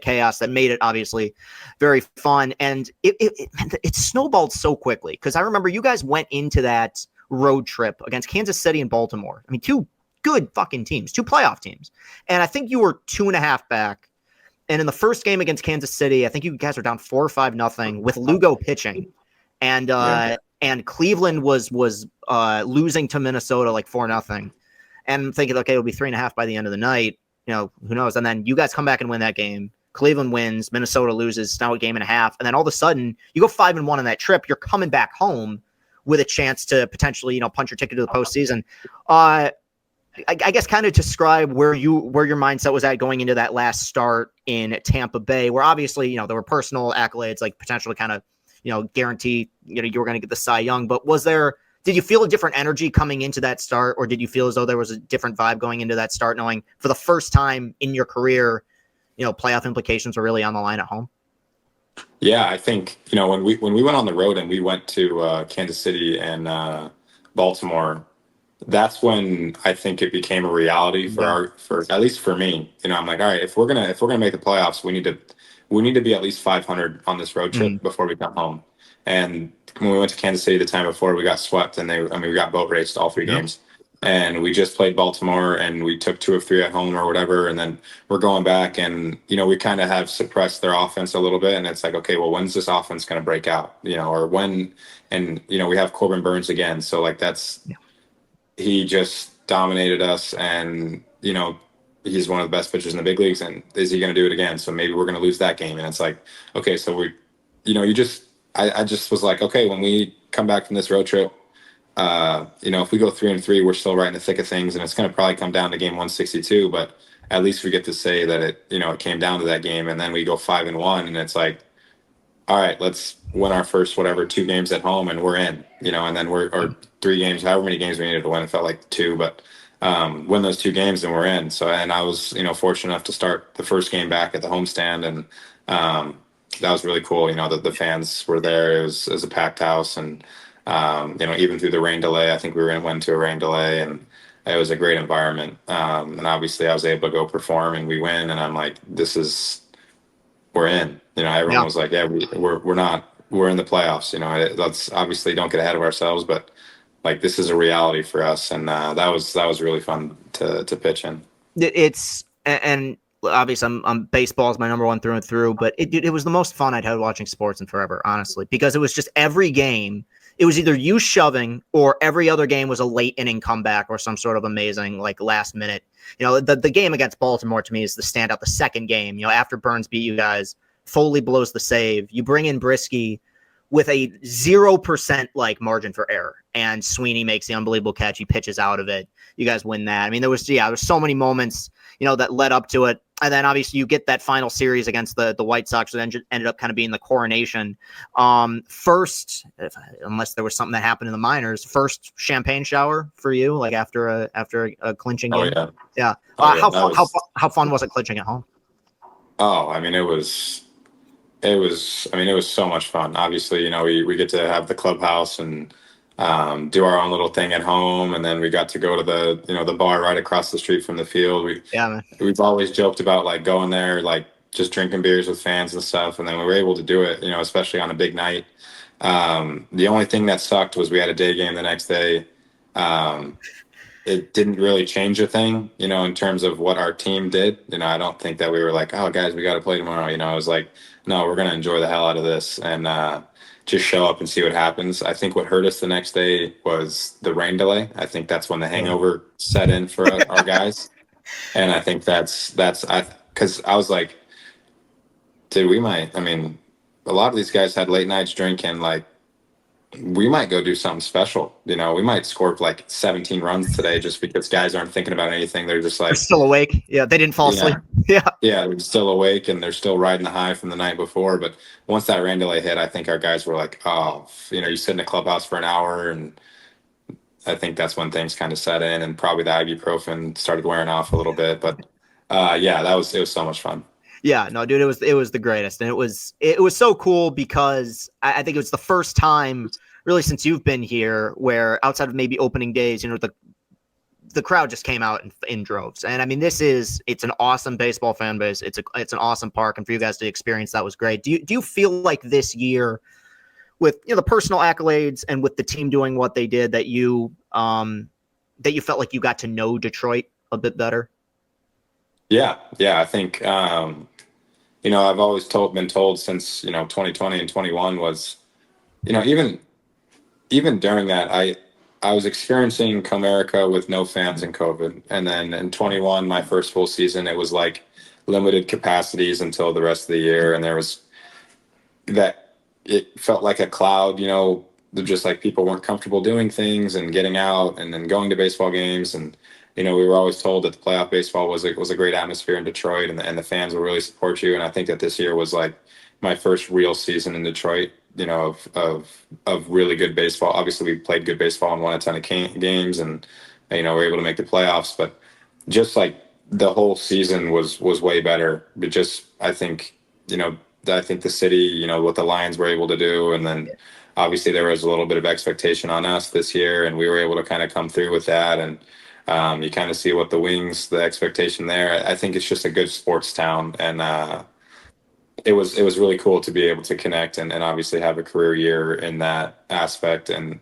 A: chaos that made it obviously very fun. And it snowballed so quickly. Because I remember you guys went into that road trip against Kansas City and Baltimore. I mean, 2 good fucking teams, 2 playoff teams. And I think you were 2.5 back. And in the first game against Kansas City, I think you guys were down 4 or 5-0 with Lugo pitching. And Cleveland was losing to Minnesota like 4-0. And I'm thinking, okay, it'll be 3.5 by the end of the night. Who knows? And then you guys come back and win that game. Cleveland wins. Minnesota loses. Now a game and a half. And then all of a sudden, you go 5-1 on that trip. You're coming back home with a chance to potentially, punch your ticket to the postseason. I guess kind of describe where your mindset was at going into that last start in Tampa Bay, where obviously, there were personal accolades, like potential to kind of, guarantee, you were going to get the Cy Young, but did you feel a different energy coming into that start, or did you feel as though there was a different vibe going into that start, knowing for the first time in your career, playoff implications were really on the line at home?
B: Yeah, I think, when we went on the road and we went to Kansas City and Baltimore, that's when I think it became a reality for at least for me. I'm like, all right, if we're gonna make the playoffs, we need to be at least 500 on this road trip before we come home. And when we went to Kansas City the time before, we got swept, and we got boat raced all three games. And we just played Baltimore, and we took 2 of 3 at home or whatever. And then we're going back, and we kind of have suppressed their offense a little bit. And it's like, okay, well, when's this offense going to break out? Or when? And we have Corbin Burns again, so like he just dominated us, and he's one of the best pitchers in the big leagues. And is he going to do it again? So maybe we're going to lose that game. And it's like, okay, so I just was like, okay, when we come back from this road trip, if we go 3-3, we're still right in the thick of things, and it's going to probably come down to game 162. But at least we get to say that it came down to that game, and then we go 5-1, and it's like, all right, let's win our first 2 games at home, and we're in. And then or 3 games, however many games we needed to win. It felt like 2, but win those 2 games, and we're in. So, and I was fortunate enough to start the first game back at the homestand, and that was really cool. The fans were there. It was a packed house, and even through the rain delay, I think we went to a rain delay, and it was a great environment. And obviously I was able to go perform, and we win. And I'm like, we're in. Everyone was like, yeah, we're in the playoffs. Let's obviously don't get ahead of ourselves, but like, this is a reality for us. And that was really fun to pitch in.
A: And obviously baseball is my number one through and through, but it was the most fun I'd had watching sports in forever, honestly, because it was just every game. It was either you shoving, or every other game was a late inning comeback or some sort of amazing, like, last minute. The game against Baltimore to me is the standout. The second game, after Burns beat you guys, Foley blows the save. You bring in Brisky with a 0% like margin for error, and Sweeney makes the unbelievable catch. He pitches out of it. You guys win that. I mean, there was so many moments, that led up to it. And then obviously you get that final series against the White Sox, that ended up kind of being the coronation. First, unless there was something that happened in the minors, first champagne shower for you, like after a clinching game.
B: Yeah.
A: How fun was it clinching at home?
B: Oh, I mean, it was so much fun. Obviously, we get to have the clubhouse and do our own little thing at home, and then we got to go to the bar right across the street from the field. We've always joked about like going there, like just drinking beers with fans and stuff, and then we were able to do it, especially on a big night. The only thing that sucked was we had a day game the next day. It didn't really change a thing, in terms of what our team did. I don't think that we were like, oh, guys, we got to play tomorrow. I was like, no, we're going to enjoy the hell out of this and just show up and see what happens. I think what hurt us the next day was the rain delay. I think that's when the hangover set in for our guys. And I think because I was like, dude, a lot of these guys had late nights drinking, like, we might go do something special. We might score like 17 runs today just because guys aren't thinking about anything. They're just like,
A: they're still awake. Yeah, they didn't fall asleep. Yeah,
B: they're still awake, and they're still riding the high from the night before. But once that rain delay hit, I think our guys were like, oh, you sit in the clubhouse for an hour, and I think that's when things kind of set in, and probably the ibuprofen started wearing off a little bit. But it was so much fun.
A: Yeah, no, dude, it was the greatest, and it was so cool because I think it was the first time really since you've been here where outside of maybe opening days, the crowd just came out in droves. And I mean, it's an awesome baseball fan base. It's an awesome park, and for you guys to experience that was great. Do you feel like this year, with the personal accolades and with the team doing what they did, that you felt like you got to know Detroit a bit better?
B: Yeah, I think I've always been told since 2020 and 21 was even during that I was experiencing Comerica with no fans in COVID, and then in 21, my first full season, it was like limited capacities until the rest of the year, and there was that it felt like a cloud they're just like people weren't comfortable doing things and getting out and then going to baseball games. And we were always told that the playoff baseball was a great atmosphere in Detroit, and the fans will really support you. And I think that this year was like my first real season in Detroit, of really good baseball. Obviously, we played good baseball and won a ton of games, and we're able to make the playoffs. But just like the whole season was way better. But just I think the city, what the Lions were able to do, and then obviously there was a little bit of expectation on us this year, and we were able to kind of come through with that. And you kind of see what the expectation there. I think it's just a good sports town, and it was really cool to be able to connect and obviously have a career year in that aspect. And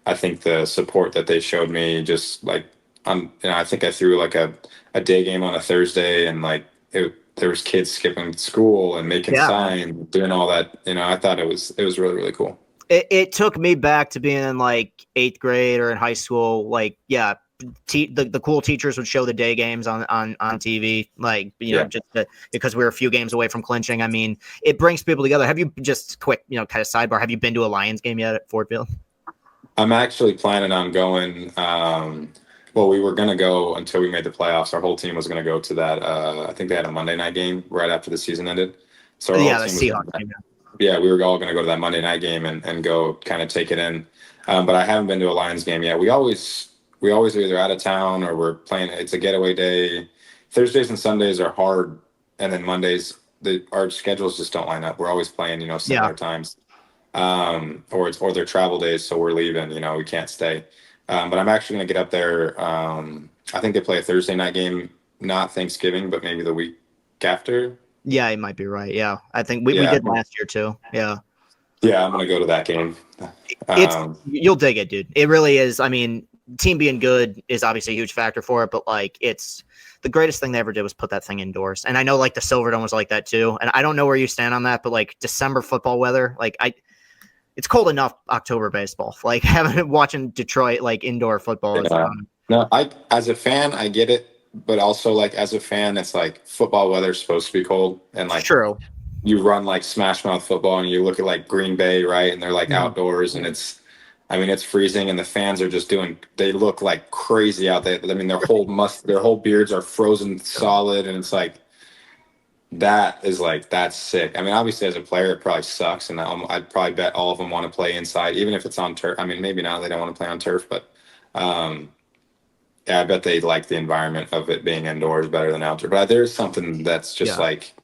B: I think the support that they showed me, just like I think I threw like a day game on a Thursday, and like there was kids skipping school and making
A: Yeah, man.
B: signs, doing all that. I thought it was really, really cool.
A: It took me back to being in like eighth grade or in high school. Like, yeah, the cool teachers would show the day games on TV, like,
B: Yeah.
A: because we were a few games away from clinching. I mean, it brings people together. Have you, just quick, kind of sidebar, have you been to a Lions game yet at Ford Field?
B: I'm actually planning on going. Well, we were going to go until we made the playoffs. Our whole team was going to go to that. I think they had a Monday night game right after the season ended. So our whole
A: Yeah, the
B: team was,
A: Seahawks game.
B: yeah, we were all going to go to that Monday night game and go kind of take it in. But I haven't been to a Lions game yet. We always are either out of town or we're playing. It's a getaway day. Thursdays and Sundays are hard, and then Mondays our schedules just don't line up. We're always playing,
A: Yeah,
B: similar times, or their travel days, so we're leaving. We can't stay. But I'm actually going to get up there. I think they play a Thursday night game, not Thanksgiving, but maybe the week after.
A: yeah, you might be right. Yeah, I think we
B: Yeah,
A: did last year too. Yeah.
B: yeah, I'm going to go to that game.
A: It's
B: Um,
A: You'll dig it, dude. It really is. I mean, team being good is obviously a huge factor for it, but like, it's the greatest thing they ever did was put that thing indoors. And I know like the Silverdome was like that too. And I don't know where you stand on that, but like December football weather, like it's cold enough October baseball. Like having watching Detroit like indoor football is
B: yeah. No, as a fan, I get it, but also like as a fan, it's like football weather's supposed to be cold, and like
A: true.
B: you run like smash mouth football and you look at like Green Bay, right? And they're like
A: Mhm.
B: outdoors, and I mean, it's freezing, and the fans are just they look like crazy out there. I mean, their whole beards are frozen solid, and it's like, that's sick. I mean, obviously as a player, it probably sucks. And I'd probably bet all of them want to play inside, even if it's on turf. I mean, maybe not, they don't want to play on turf, but, um, yeah, I bet they like the environment of it being indoors better than outdoor. But there's something that's just
A: Yeah.
B: like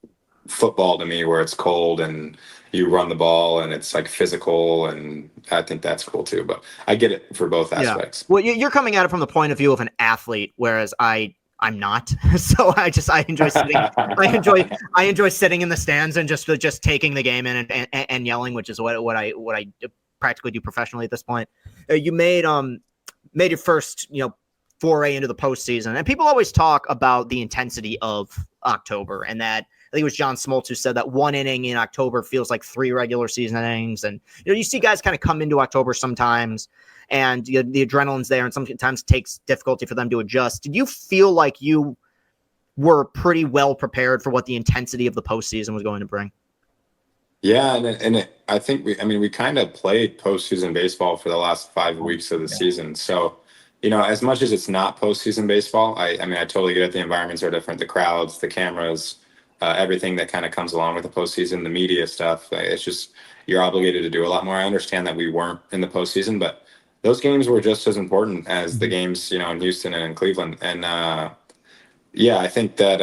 B: football to me, where it's cold and you run the ball and it's like physical, and I think that's cool too. But I get it for both
A: Yeah.
B: aspects.
A: Well, you're coming at it from the point of view of an athlete, whereas I'm not. So I enjoy sitting. I enjoy sitting in the stands and just taking the game in and yelling, which is what I practically do professionally at this point. You made your first foray into the postseason, and people always talk about the intensity of October, and that I think it was John Smoltz who said that one inning in October feels like 3 regular season innings. And you see guys kind of come into October sometimes, and the adrenaline's there, and sometimes it takes difficulty for them to adjust. Did you feel like you were pretty well prepared for what the intensity of the postseason was going to bring?
B: Yeah, I think we kind of played postseason baseball for the last 5 weeks of the season. So, as much as it's not postseason baseball, I mean, I totally get it. The environments are different, the crowds, the cameras, everything that kind of comes along with the postseason, the media stuff. It's just you're obligated to do a lot more. I understand that we weren't in the postseason, but those games were just as important as the games, in Houston and in Cleveland. And yeah, I think that.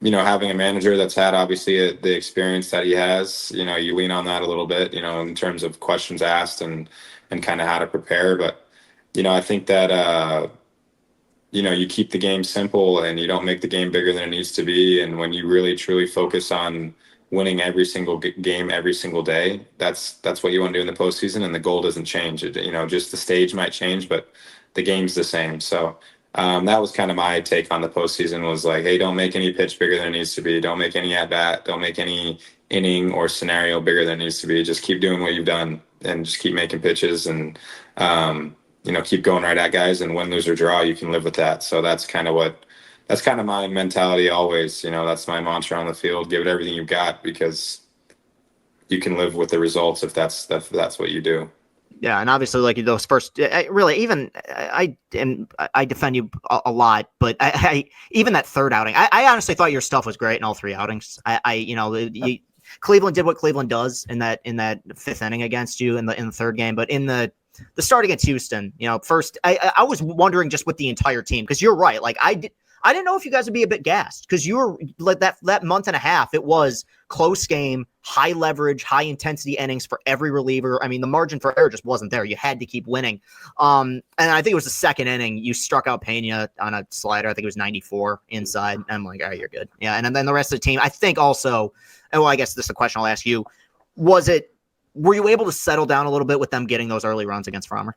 B: Having a manager that's had obviously the experience that he has, you lean on that a little bit, in terms of questions asked and kind of how to prepare. But, I think that, you keep the game simple and you don't make the game bigger than it needs to be. And when you really truly focus on winning every single game every single day, that's what you want to do in the postseason. And the goal doesn't change. Just the stage might change, but the game's the same. So that was kind of my take on the postseason, was like, hey, don't make any pitch bigger than it needs to be. Don't make any at bat. Don't make any inning or scenario bigger than it needs to be. Just keep doing what you've done and just keep making pitches, and keep going right at guys, and win, lose, or draw, you can live with that. So that's kind of my mentality always. That's my mantra on the field. Give it everything you've got, because you can live with the results if that's what you do.
A: Yeah, and obviously, like those first, really, even I defend you a lot, but I even that third outing, I honestly thought your stuff was great in all three outings. Cleveland did what Cleveland does in that fifth inning against you in the third game, but in the start against Houston, first I was wondering just with the entire team, because you're right, like I didn't know if you guys would be a bit gassed, because you were like that month and a half. It was close game, high leverage, high intensity innings for every reliever. I mean, the margin for error just wasn't there. You had to keep winning. And I think it was the second inning you struck out Pena on a slider. I think it was 94 inside. And I'm like, all right, you're good. Yeah, and then the rest of the team, I think also, and well, I guess this is a question I'll ask you. Were you able to settle down a little bit with them getting those early runs against Frommer?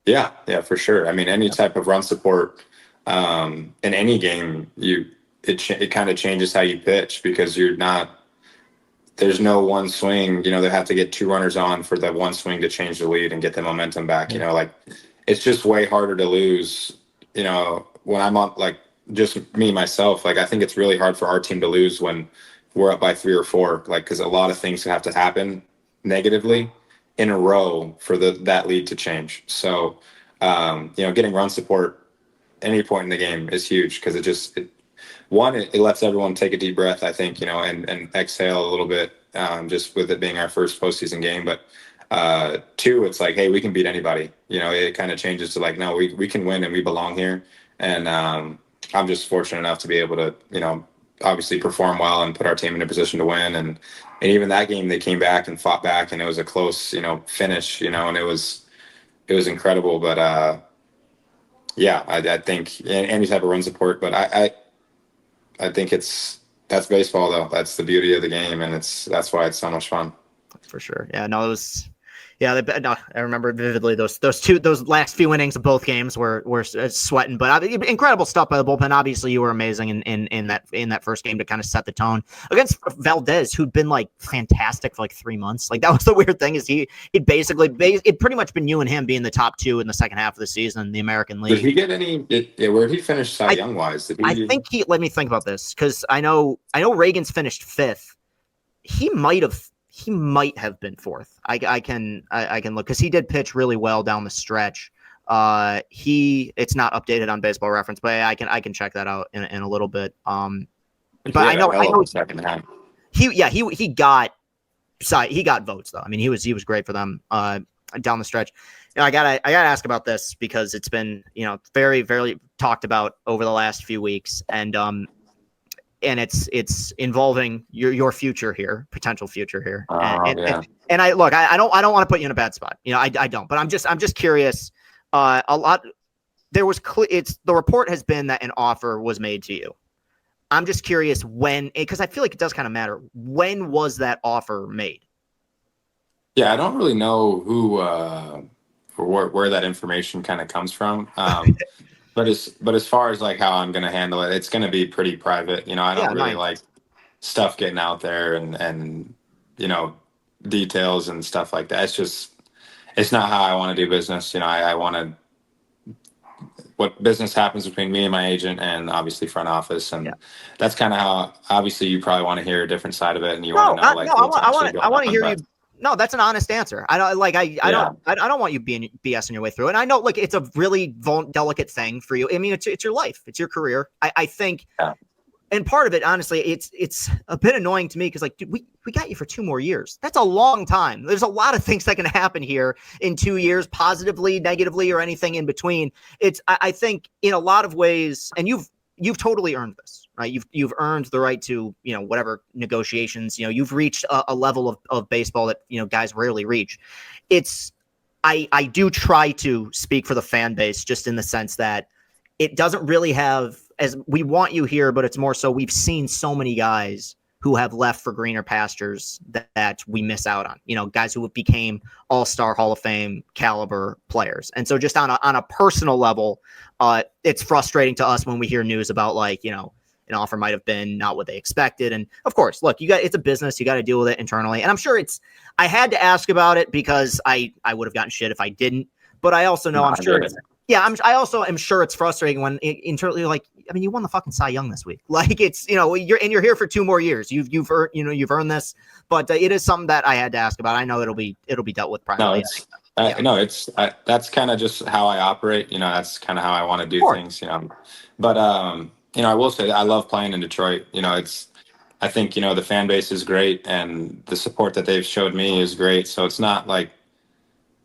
B: Yeah, for sure. I mean, any type of run support in any game, it kind of changes how you pitch, because there's no one swing, they have to get two runners on for that one swing to change the lead and get the momentum back. Like it's just way harder to lose, when I'm on, like just me, myself, like I think it's really hard for our team to lose when we're up by 3 or 4, like, cause a lot of things have to happen negatively in a row for that lead to change. So, getting run support any point in the game is huge, because it lets everyone take a deep breath, I think, and exhale a little bit, just with it being our first postseason game. But 2, it's like, hey, we can beat anybody. It kind of changes to like, no, we can win and we belong here. And I'm just fortunate enough to be able to, obviously perform well and put our team in a position to win. And even that game, they came back and fought back, and it was a close, finish, and it was incredible. But I think any type of run support, but I think that's baseball though. That's the beauty of the game, and that's why it's so much fun.
A: For sure. Yeah, no, it was. Yeah, I remember vividly those last few innings of both games were sweating, but incredible stuff by the bullpen. Obviously, you were amazing in that first game to kind of set the tone against Valdez, who'd been like fantastic for like 3 months. Like that was the weird thing, is it pretty much been you and him being the top 2 in the second half of the season in the American League.
B: Did he get any? Where did he finish Cy Young wise?
A: I think let me think about this, because I know Reagan's finished 5th. He might have been 4th. I can look, because he did pitch really well down the stretch. It's not updated on Baseball Reference, but I can check that out in a little bit. But I know
B: second half.
A: He got votes though. I mean, he was great for them down the stretch. I gotta ask about this, because it's been very, very talked about over the last few weeks, and it's involving your future here, potential future here. And I look, I don't want to put you in a bad spot. I don't, but I'm just curious. A lot, the report has been that an offer was made to you. I'm just curious when, because I feel like it does kind of matter. When was that offer made?
B: Yeah, I don't really know who, or where that information kind of comes from. But as far as like how I'm going to handle it, it's going to be pretty private. I don't really like stuff getting out there and details and stuff like that. It's not how I want to do business. I want to, what business happens between me and my agent and obviously front office. And that's kind of how, obviously you probably want to hear a different side of it, and you want to know like,
A: I want to hear you. No, that's an honest answer. I don't want you being BSing your way through it. And I know, like, it's a really delicate thing for you. I mean, it's your life, it's your career. I think, and part of it, honestly, it's a bit annoying to me, because like, dude, we got you for 2 more years. That's a long time. There's a lot of things that can happen here in 2 years, positively, negatively, or anything in between. I think in a lot of ways, and you've totally earned this. Right, you've earned the right to whatever negotiations. You've reached a level of baseball that guys rarely reach. I do try to speak for the fan base, just in the sense that it doesn't really have, as we want you here, but it's more so we've seen so many guys who have left for greener pastures that we miss out on. Guys who became all-star Hall of Fame caliber players. And so just on a personal level, it's frustrating to us when we hear news about like an offer might have been not what they expected. And of course, look, it's a business. You got to deal with it internally. And I'm sure I had to ask about it, because I would have gotten shit if I didn't, but I also know I'm sure Yeah, I also am sure it's frustrating when internally, like, I mean, you won the fucking Cy Young this week. Like, it's, you're here for 2 more years. You've earned, you've earned this, but it is something that I had to ask about. I know it'll be dealt with
B: No,
A: privately.
B: it's
A: Yeah,
B: no, that's kind of just how I operate. That's kind of how I want to
A: of
B: do
A: course.
B: things. But I will say that I love playing in Detroit. I think the fan base is great and the support that they've showed me is great. So it's not like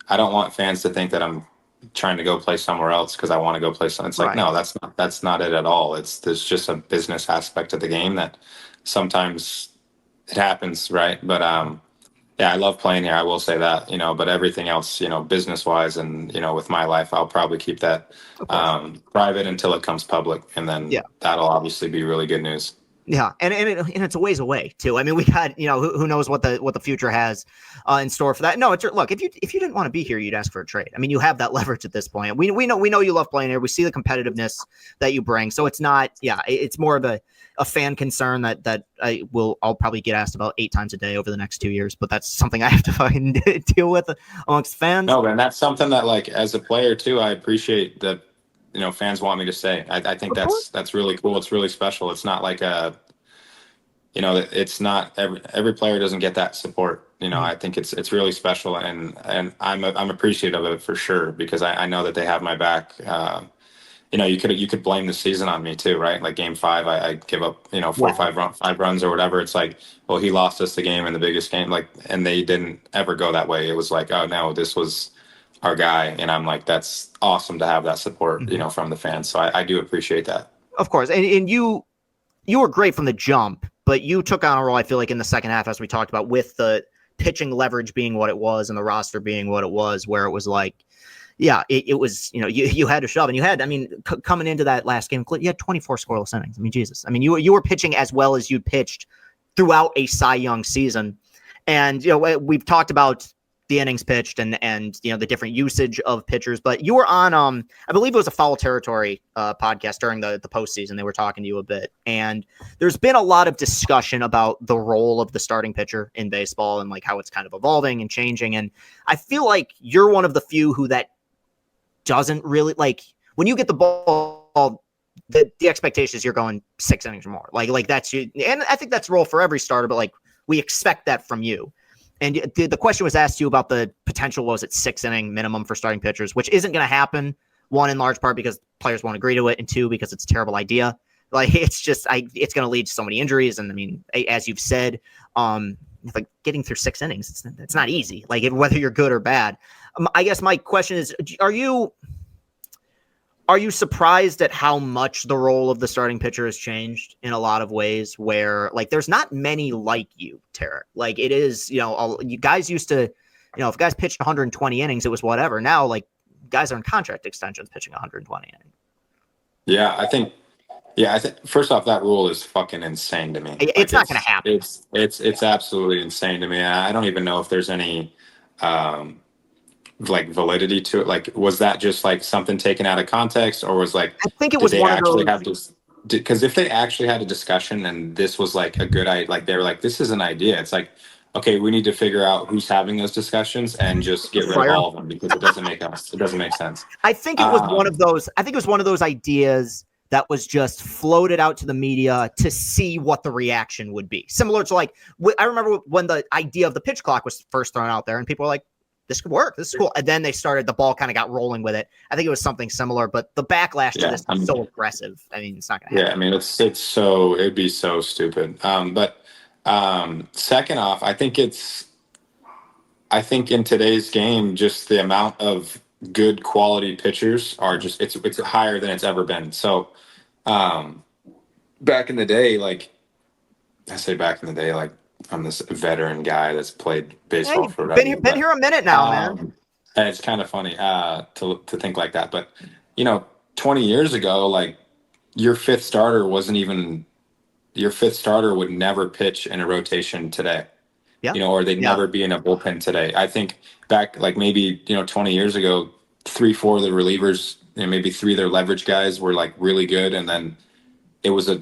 B: I don't want fans to think that I'm trying to go play somewhere else because I want to go play something. It's like,
A: Right.
B: no, that's not it at all. There's just a business aspect of the game that sometimes it happens, right? But yeah, I love playing here. I will say that, but everything else, business wise and, with my life, I'll probably keep that
A: Of course.
B: private until it comes public. And
A: Yeah.
B: then that'll obviously be really good news.
A: Yeah, and it's a ways away too. I mean, we got who knows what the future has in store for that. No, look, if you didn't want to be here, you'd ask for a trade. I mean, you have that leverage at this point. We know you love playing here. We see the competitiveness that you bring. So it's not, yeah, it's more of a fan concern that I'll probably get asked about 8 times a day over the next 2 years. But that's something I have to fucking deal with amongst fans.
B: No, and that's something that, like, as a player too, I appreciate that, fans want me to say. I think
A: Of course.
B: that's really cool. It's really special. It's not like it's not every player doesn't get that support.
A: Mhm.
B: I think it's really special, and I'm appreciative of it for sure because I know that they have my back. You could blame the season on me too, right? Like game 5, I give up,
A: Wow.
B: 5 runs or whatever. It's like, well, he lost us the game in the biggest game, like, and they didn't ever go that way. It was like, oh no, this was our guy, and I'm like, that's awesome to have that support,
A: Mhm.
B: from the fans. So I do appreciate that.
A: Of course, and you were great from the jump, but you took on a role, I feel like, in the second half, as we talked about, with the pitching leverage being what it was and the roster being what it was, where it was like, yeah, it was, you had to shove. And you had, I mean, coming into that last game, you had 24 scoreless innings. I mean, Jesus. I mean, you were pitching as well as you pitched throughout a Cy Young season. And, we've talked about the innings pitched and the different usage of pitchers, but you were on I believe it was a Foul Territory podcast during the postseason. They were talking to you a bit, and there's been a lot of discussion about the role of the starting pitcher in baseball and like how it's kind of evolving and changing. And I feel like you're one of the few who that doesn't really like when you get the ball. The expectation is you're going 6 innings or more. Like that's you, and I think that's the role for every starter. But like we expect that from you. And the question was asked to you about the potential, was it 6 inning minimum for starting pitchers, which isn't going to happen. 1, in large part because players won't agree to it, and 2, because it's a terrible idea. Like it's just, it's going to lead to so many injuries. And I mean, as you've said, like getting through 6 innings, it's not easy. Like whether you're good or bad. I guess my question is, are you surprised at how much the role of the starting pitcher has changed in a lot of ways where like there's not many like you, Tarik? Like it is, you guys used to, if guys pitched 120 innings, it was whatever. Now, like guys are in contract extensions pitching 120 innings.
B: Yeah, I think first off, that rule is fucking insane to me.
A: It's
B: Like
A: not going to happen.
B: it's absolutely insane to me. I don't even know if there's any like validity to it. Like, was that just like something taken out of context, or was like,
A: I think it
B: did
A: was
B: they
A: one of
B: actually
A: those.
B: have to? Because if they actually had a discussion and this was like a good idea, like they were like, this is an idea. It's like, okay, we need to figure out who's having those discussions and just get rid of
A: Fire.
B: all of them because it doesn't make us. It doesn't make sense.
A: I think it was one of those. I think it was one of those ideas that was just floated out to the media to see what the reaction would be. Similar to like, I remember when the idea of the pitch clock was first thrown out there, and people were like, "This could work. This is cool." And then they started. The ball kind of got rolling with it. I think it was something similar, but the backlash to this is so aggressive. I mean, it's not going to happen.
B: Yeah, I mean, it'd be so stupid. But second off, I think in today's game, just the amount of good quality pitchers are just it's higher than it's ever been. So back in the day, like I say back in the day, like I'm this veteran guy that's played
A: Hey,
B: baseball
A: been
B: forever.
A: here, been here a minute now, man.
B: And it's kind of funny to think like that. But 20 years ago, like your fifth starter wasn't even your fifth starter would never pitch in a rotation today.
A: Yeah,
B: Or they'd
A: yeah.
B: never be in a bullpen today. I think back like maybe 20 years ago, 3, 4 of the relievers, maybe 3 of their leverage guys were like really good, and then it was a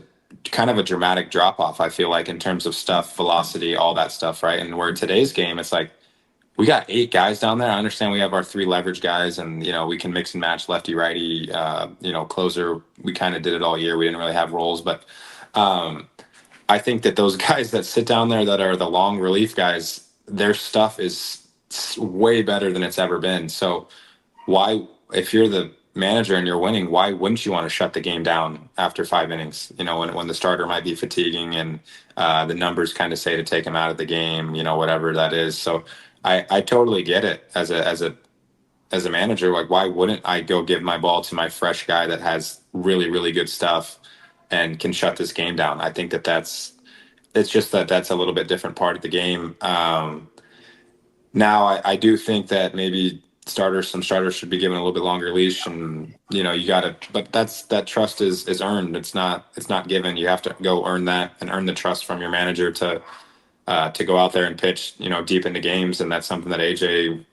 B: kind of a dramatic drop off. I feel like in terms of stuff, velocity, all that stuff, right? And where today's game, it's like we got 8 guys down there. I understand we have our 3 leverage guys, and we can mix and match lefty righty. Closer. We kind of did it all year. We didn't really have roles, but um, I think that those guys that sit down there that are the long relief guys, their stuff is way better than it's ever been. So why, if you're the manager and you're winning, why wouldn't you want to shut the game down after 5 innings? When the starter might be fatiguing and the numbers kind of say to take him out of the game, whatever that is. So I totally get it as a manager. Like, why wouldn't I go give my ball to my fresh guy that has really, really good stuff and can shut this game down? I think it's just that's a little bit different part of the game. Now I do think that maybe some starters should be given a little bit longer leash, and you got to, but that trust is earned. It's not given. You have to go earn that and earn the trust from your manager to go out there and pitch deep into games, and that's something that AJ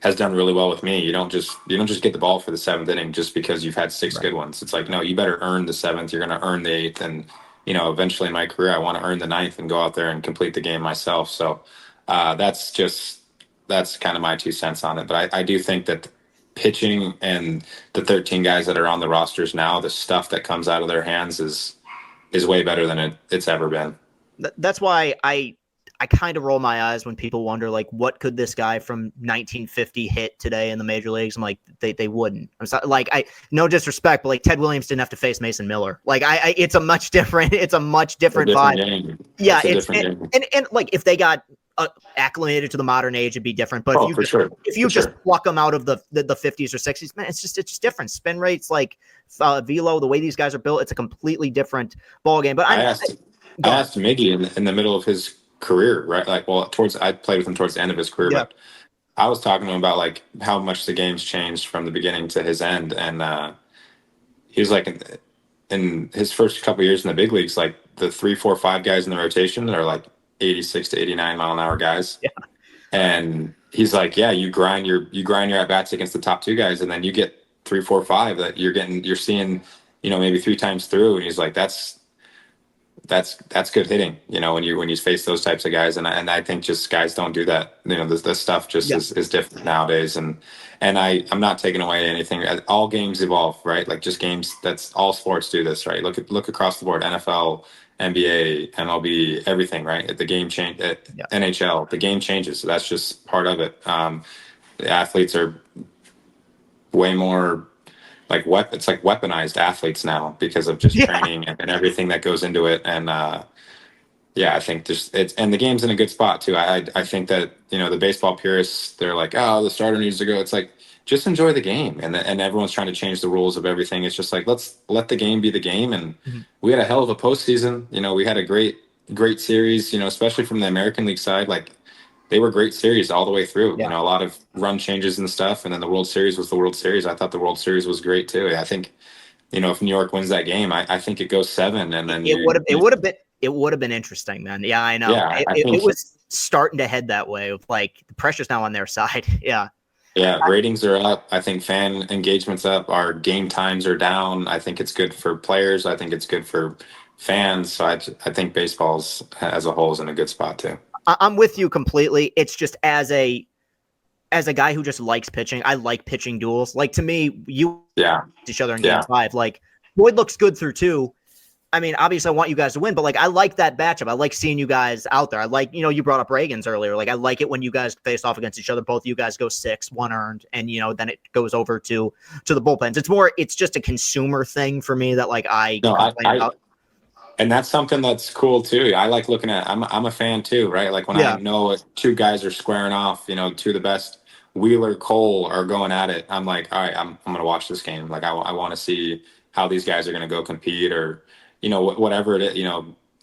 B: has done really well with me. You don't just get the ball for the 7th inning just because you've had 6
A: Right.
B: good ones. It's like, no, you better earn the 7th. You're going to earn the 8th, and eventually in my career, I want to earn the 9th and go out there and complete the game myself. So that's kind of my 2 cents on it. But I do think that pitching and the 13 guys that are on the rosters now, the stuff that comes out of their hands is way better than it's ever been.
A: That's why I kind of roll my eyes when people wonder, like, what could this guy from 1950 hit today in the major leagues? I'm like, they wouldn't. I'm sorry, like, no disrespect, but like Ted Williams didn't have to face Mason Miller. Like, it's a much different vibe.
B: Game.
A: Yeah,
B: It's a different game.
A: And like if they got acclimated to the modern age, it'd be different. But
B: Oh, for sure.
A: if you
B: For
A: just
B: sure.
A: pluck them out of the 50s or 60s, man, it's just different. Spin rates, like velo, the way these guys are built, it's a completely different ball game. But
B: I asked Miggy in the middle of his career, right? Like, well, I played with him towards the end of his career,
A: Yeah.
B: but I was talking to him about like how much the game's changed from the beginning to his end, and he was like, in his first couple of years in the big leagues, like the 3, 4, 5 guys in the rotation are like 86 to 89 mile an hour guys,
A: Yeah.
B: and he's like, yeah, you grind your at bats against the top 2 guys, and then you get 3, 4, 5 that you're seeing, maybe 3 times through, and he's like, that's good hitting, when you face those types of guys, and I think just guys don't do that. This stuff just
A: Yeah.
B: is different nowadays, and I'm not taking away anything. All games evolve, right? Like, just games. That's all sports do this, right? Look across the board. NFL, NBA, MLB, everything, right? The game change.
A: Yeah.
B: NHL, the game changes. So that's just part of it. The athletes are way more like it's like weaponized athletes now because of just
A: Yeah.
B: training and everything that goes into it. And yeah, I think just and the game's in a good spot too. I think that the baseball purists, they're like, oh, the starter needs to go. It's like, just enjoy the game, and everyone's trying to change the rules of everything. It's just like, let's let the game be the game. And
A: Mhm.
B: we had a hell of a postseason. We had a great series. Especially from the American League side, like, they were great series all the way through.
A: Yeah.
B: A lot of run changes and stuff, and then the World Series was the World Series. I thought the World Series was great too. I think, if New York wins that game, I think it goes 7, and then
A: It would have been interesting, man. Yeah, I know.
B: yeah, I
A: It
B: think,
A: was starting to head that way of like the pressure's now on their side. Yeah.
B: yeah, ratings are up. I think fan engagement's up. Our game times are down. I think it's good for players. I think it's good for fans. So I think baseball's as a whole is in a good spot too.
A: I'm with you completely. It's just as a guy who just likes pitching, I like pitching duels. Like, to me, you
B: Yeah,
A: each other in game
B: yeah,
A: 5. Like, Boyd looks good through 2. I mean, obviously, I want you guys to win, but like, I like that matchup. I like seeing you guys out there. I like, you brought up Reagan's earlier. Like, I like it when you guys face off against each other. Both of you guys go 6, 1 earned, and then it goes over to the bullpens. It's just a consumer thing for me that like I
B: no,
A: complain about.
B: and that's something that's cool too. I like looking at. I'm a fan too, right? Like, when I
A: Yeah,
B: know 2 guys are squaring off, 2 of the best, Wheeler, Cole, are going at it. I'm like, all right, I'm gonna watch this game. Like, I want to see how these guys are gonna go compete, or whatever it is.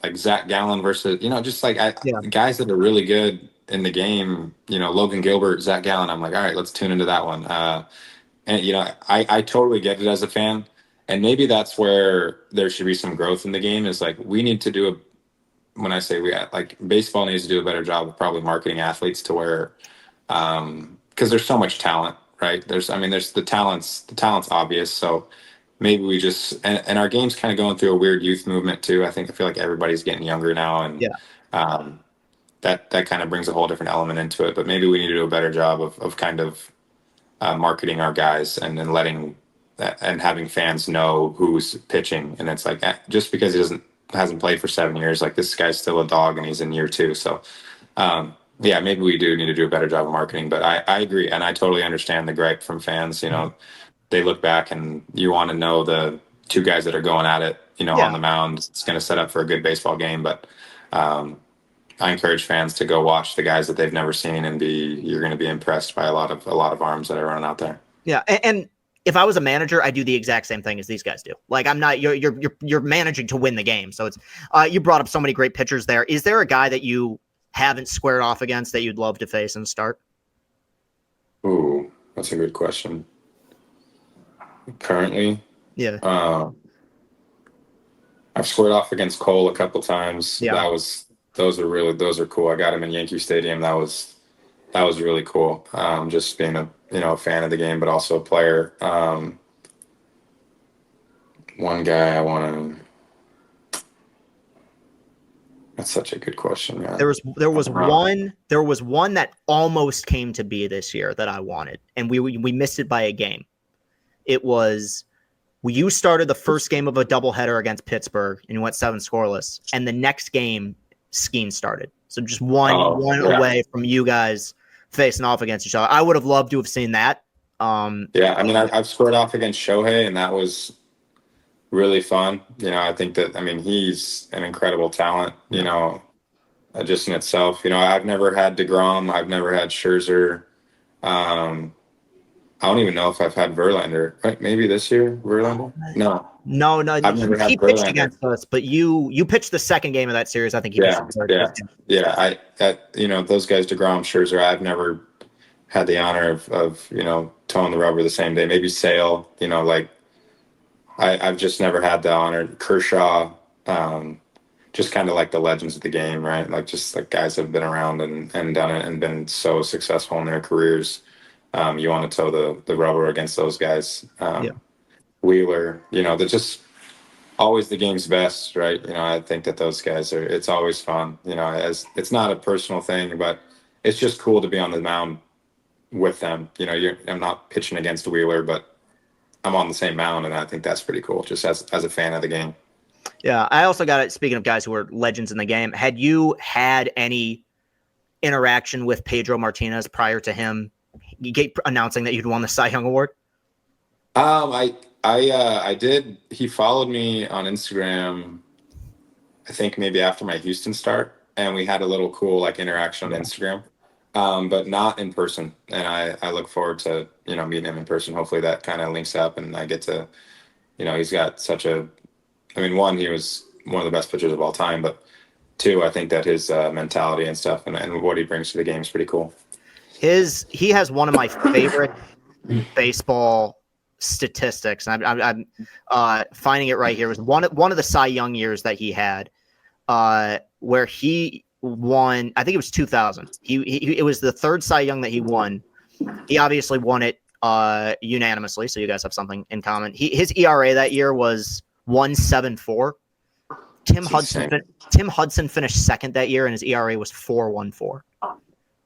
B: Like Zach Gallen versus just like
A: yeah,
B: guys that are really good in the game. Logan Gilbert, Zach Gallen. I'm like, all right, let's tune into that one. And I totally get it as a fan. And maybe that's where there should be some growth in the game, is like, we need to do when I say like, baseball needs to do a better job of probably marketing athletes to where, because there's so much talent, right? There's the talent's obvious. So maybe we just, and our game's kind of going through a weird youth movement too. I feel like everybody's getting younger now, and
A: yeah.
B: um, that kind of brings a whole different element into it. But maybe we need to do a better job of kind of marketing our guys and then letting and having fans know who's pitching. And it's like just because he hasn't played for 7 years, like this guy's still a dog and he's in year 2. So yeah, maybe we do need to do a better job of marketing. But I agree, and I totally understand the gripe from fans. They look back and you want to know the two guys that are going at it, on the mound. It's going to set up for a good baseball game. But I encourage fans to go watch the guys that they've never seen, and you're going to be impressed by a lot of arms that are running out there.
A: Yeah, and if I was a manager, I do the exact same thing as these guys do. Like I'm not you're managing to win the game. So it's you brought up so many great pitchers there. Is there a guy that you haven't squared off against that you'd love to face and start?
B: Ooh, that's a good question. Currently,
A: yeah,
B: I've squared off against Cole a couple times.
A: Yeah.
B: Those are cool. I got him in Yankee Stadium. That was really cool. Just being a fan of the game, but also a player. One guy I want to. That's such a good question, man.
A: There was one that almost came to be this year that I wanted, and we missed it by a game. It was you started the first game of a doubleheader against Pittsburgh, and you went 7 scoreless, and the next game Skeen started. So just one away from you guys facing off against each other. I would have loved to have seen that.
B: Yeah, I mean, I've scored off against Shohei, and that was really fun. I think that, he's an incredible talent, just in itself. I've never had DeGrom. I've never had Scherzer. I don't even know if I've had Verlander. Right? Maybe this year, Verlander? No. I've never had
A: he
B: Verlander.
A: Pitched against us, but you pitched the second game of that series. I think he pitched the third.
B: Yeah. Those guys, DeGrom, Scherzer, I've never had the honor of towing the rubber the same day. Maybe Sale, I've just never had the honor. Kershaw, just kind of like the legends of the game, right? Like just like guys that have been around and done it and been so successful in their careers. You want to tow the rubber against those guys. Wheeler, they're just always the game's best, right? I think that those guys it's always fun, as it's not a personal thing, but it's just cool to be on the mound with them. I'm not pitching against Wheeler, but I'm on the same mound, and I think that's pretty cool, just as a fan of the game.
A: Yeah, I also got it. Speaking of guys who are legends in the game, had you had any interaction with Pedro Martinez prior to him announcing that you'd won the Cy Young Award?
B: I did. He followed me on Instagram, I think maybe after my Houston start, and we had a little cool interaction on Instagram, but not in person. And I look forward to meeting him in person. Hopefully that kind of links up, and I get to, he's got such a. One, he was one of the best pitchers of all time, but 2, I think that his mentality and stuff and what he brings to the game is pretty cool.
A: He has one of my favorite baseball statistics. I'm finding it right here. It was one of the Cy Young years that he had, where he won. I think it was 2000. It was the 3rd Cy Young that he won. He obviously won it unanimously. So you guys have something in common. His ERA that year was 1.74. Tim Hudson finished 2nd that year, and his ERA was 4.14.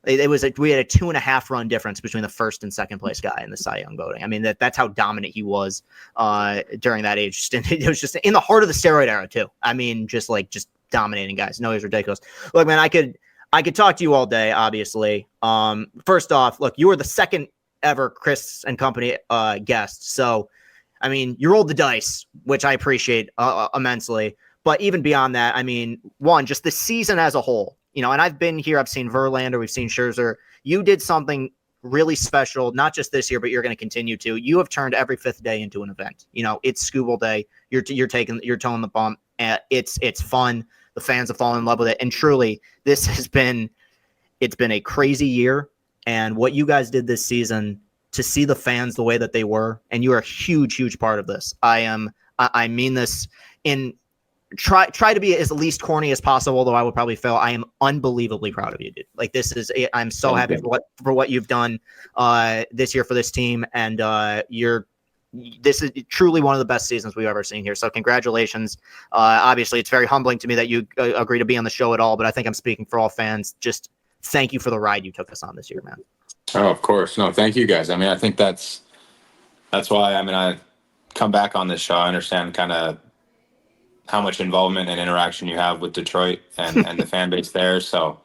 A: We had a 2.5 run difference between the 1st and 2nd place guy in the Cy Young voting. That's how dominant he was during that age. It was just in the heart of the steroid era too. Just dominating guys. No, he's ridiculous. Look, man, I could talk to you all day. Obviously, first off, look, you were the 2nd ever Chris and Company guest. So, you rolled the dice, which I appreciate immensely. But even beyond that, one, just the season as a whole. And I've been here. I've seen Verlander. We've seen Scherzer. You did something really special, not just this year, but you're going to continue to. You have turned every 5th day into an event. It's Skubal Day. You're towing the bump. It's fun. The fans have fallen in love with it. And truly, it's been a crazy year. And what you guys did this season, to see the fans the way that they were, and you are a huge, huge part of this. I mean this in. Try to be as least corny as possible, though I would probably fail. I am unbelievably proud of you, dude. I'm so happy for what you've done this year for this team, and you're this is truly one of the best seasons we've ever seen here. So congratulations. Obviously, it's very humbling to me that you agree to be on the show at all, but I think I'm speaking for all fans. Just thank you for the ride you took us on this year, man.
B: Oh, of course. No, thank you guys. I mean, I think that's why, I mean, I come back on this show. I understand kind of how much involvement and interaction you have with Detroit and the fan base there. So,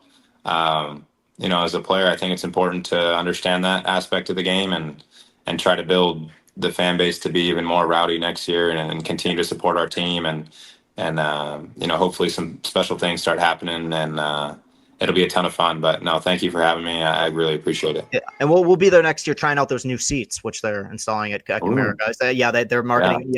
B: as a player, I think it's important to understand that aspect of the game and try to build the fan base to be even more rowdy next year and continue to support our team and hopefully some special things start happening and it'll be a ton of fun. But no, thank you for having me. I really appreciate it.
A: Yeah, and we'll be there next year trying out those new seats, which they're installing at America. They're marketing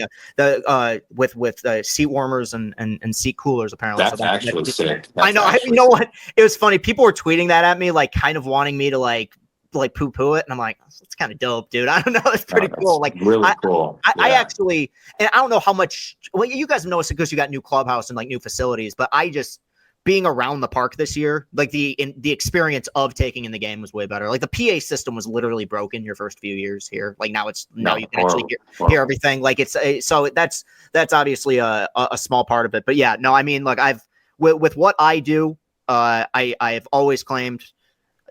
A: with seat warmers and seat coolers apparently.
B: That's actually sick.
A: I know. You know what? It was funny. People were tweeting that at me, like kind of wanting me to like poo-poo it, and I'm like, it's kind of dope, dude. I don't know. It's pretty cool. Like
B: really cool.
A: I actually, and I don't know how much. Well, you guys know it's because you got new clubhouse and like new facilities, but I just. Being around the park this year, like the experience of taking in the game was way better. Like the PA system was literally broken your first few years here. Like now you can actually hear everything. Like it's so that's obviously a small part of it. But yeah, no, I mean, like with what I do, I've always claimed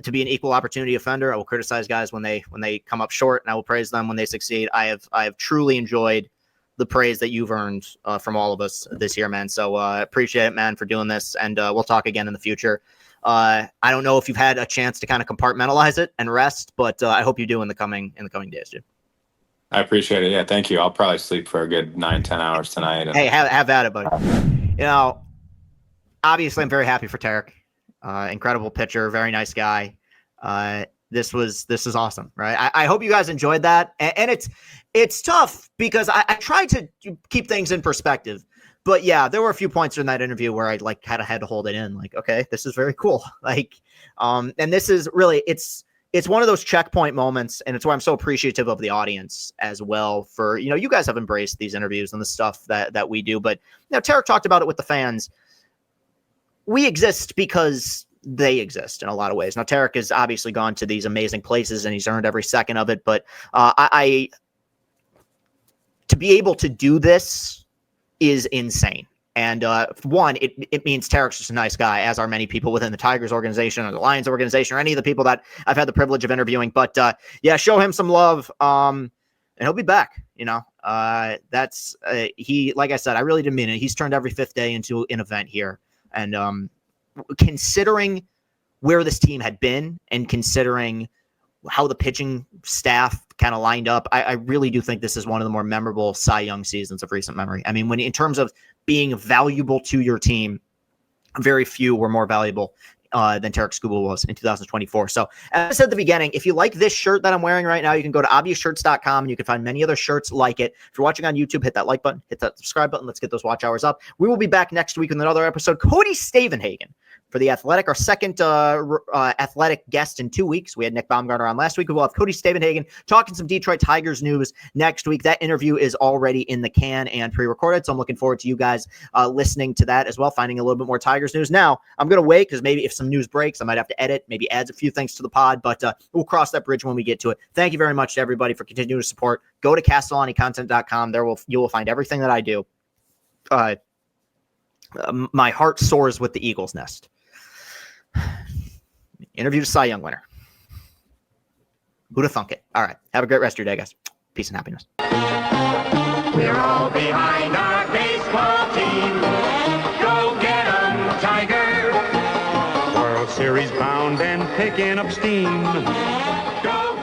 A: to be an equal opportunity offender. I will criticize guys when they come up short, and I will praise them when they succeed. I have truly enjoyed the praise that you've earned from all of us this year, man. So appreciate it, man, for doing this. And we'll talk again in the future. I don't know if you've had a chance to kind of compartmentalize it and rest, but I hope you do in the coming days, dude.
B: I appreciate it. Yeah, thank you. I'll probably sleep for a good 9-10 hours tonight.
A: Hey, have at it, buddy. Obviously I'm very happy for Tarik. Incredible pitcher, very nice guy. This is awesome, right? I hope you guys enjoyed that. And it's tough because I tried to keep things in perspective. But yeah, there were a few points in that interview where I like kind of had to hold it in. Like, okay, this is very cool. Like, and this is really it's one of those checkpoint moments, and it's why I'm so appreciative of the audience as well for you guys have embraced these interviews and the stuff that we do. But Tarik talked about it with the fans. We exist because they exist in a lot of ways. Now, Tarik has obviously gone to these amazing places and he's earned every second of it. But I to be able to do this is insane. And one, it means Tarik's just a nice guy, as are many people within the Tigers organization or the Lions organization or any of the people that I've had the privilege of interviewing. But show him some love. And he'll be back. That's he, like I said, I really didn't mean it. He's turned every fifth day into an event here. And considering where this team had been and considering how the pitching staff kind of lined up, I really do think this is one of the more memorable Cy Young seasons of recent memory. I mean, when in terms of being valuable to your team, very few were more valuable than Tarik Skubal was in 2024. So as I said at the beginning, if you like this shirt that I'm wearing right now, you can go to obviousshirts.com and you can find many other shirts like it. If you're watching on YouTube, hit that like button, hit that subscribe button. Let's get those watch hours up. We will be back next week with another episode. Cody Stavenhagen for The Athletic, our second Athletic guest in 2 weeks. We had Nick Baumgartner on last week. We will have Cody Stavenhagen talking some Detroit Tigers news next week. That interview is already in the can and pre-recorded, so I'm looking forward to you guys listening to that as well, finding a little bit more Tigers news. Now, I'm going to wait because maybe if some news breaks, I might have to edit, maybe adds a few things to the pod, but we'll cross that bridge when we get to it. Thank you very much to everybody for continuing to support. Go to castellanicontent.com. You will find everything that I do. My heart soars with the Eagles nest. Interview to Cy Young winner. Who'da thunk it? All right. Have a great rest of your day, guys. Peace and happiness.
C: We're all behind our baseball team. Go get 'em, Tiger. World Series bound and picking up steam. Go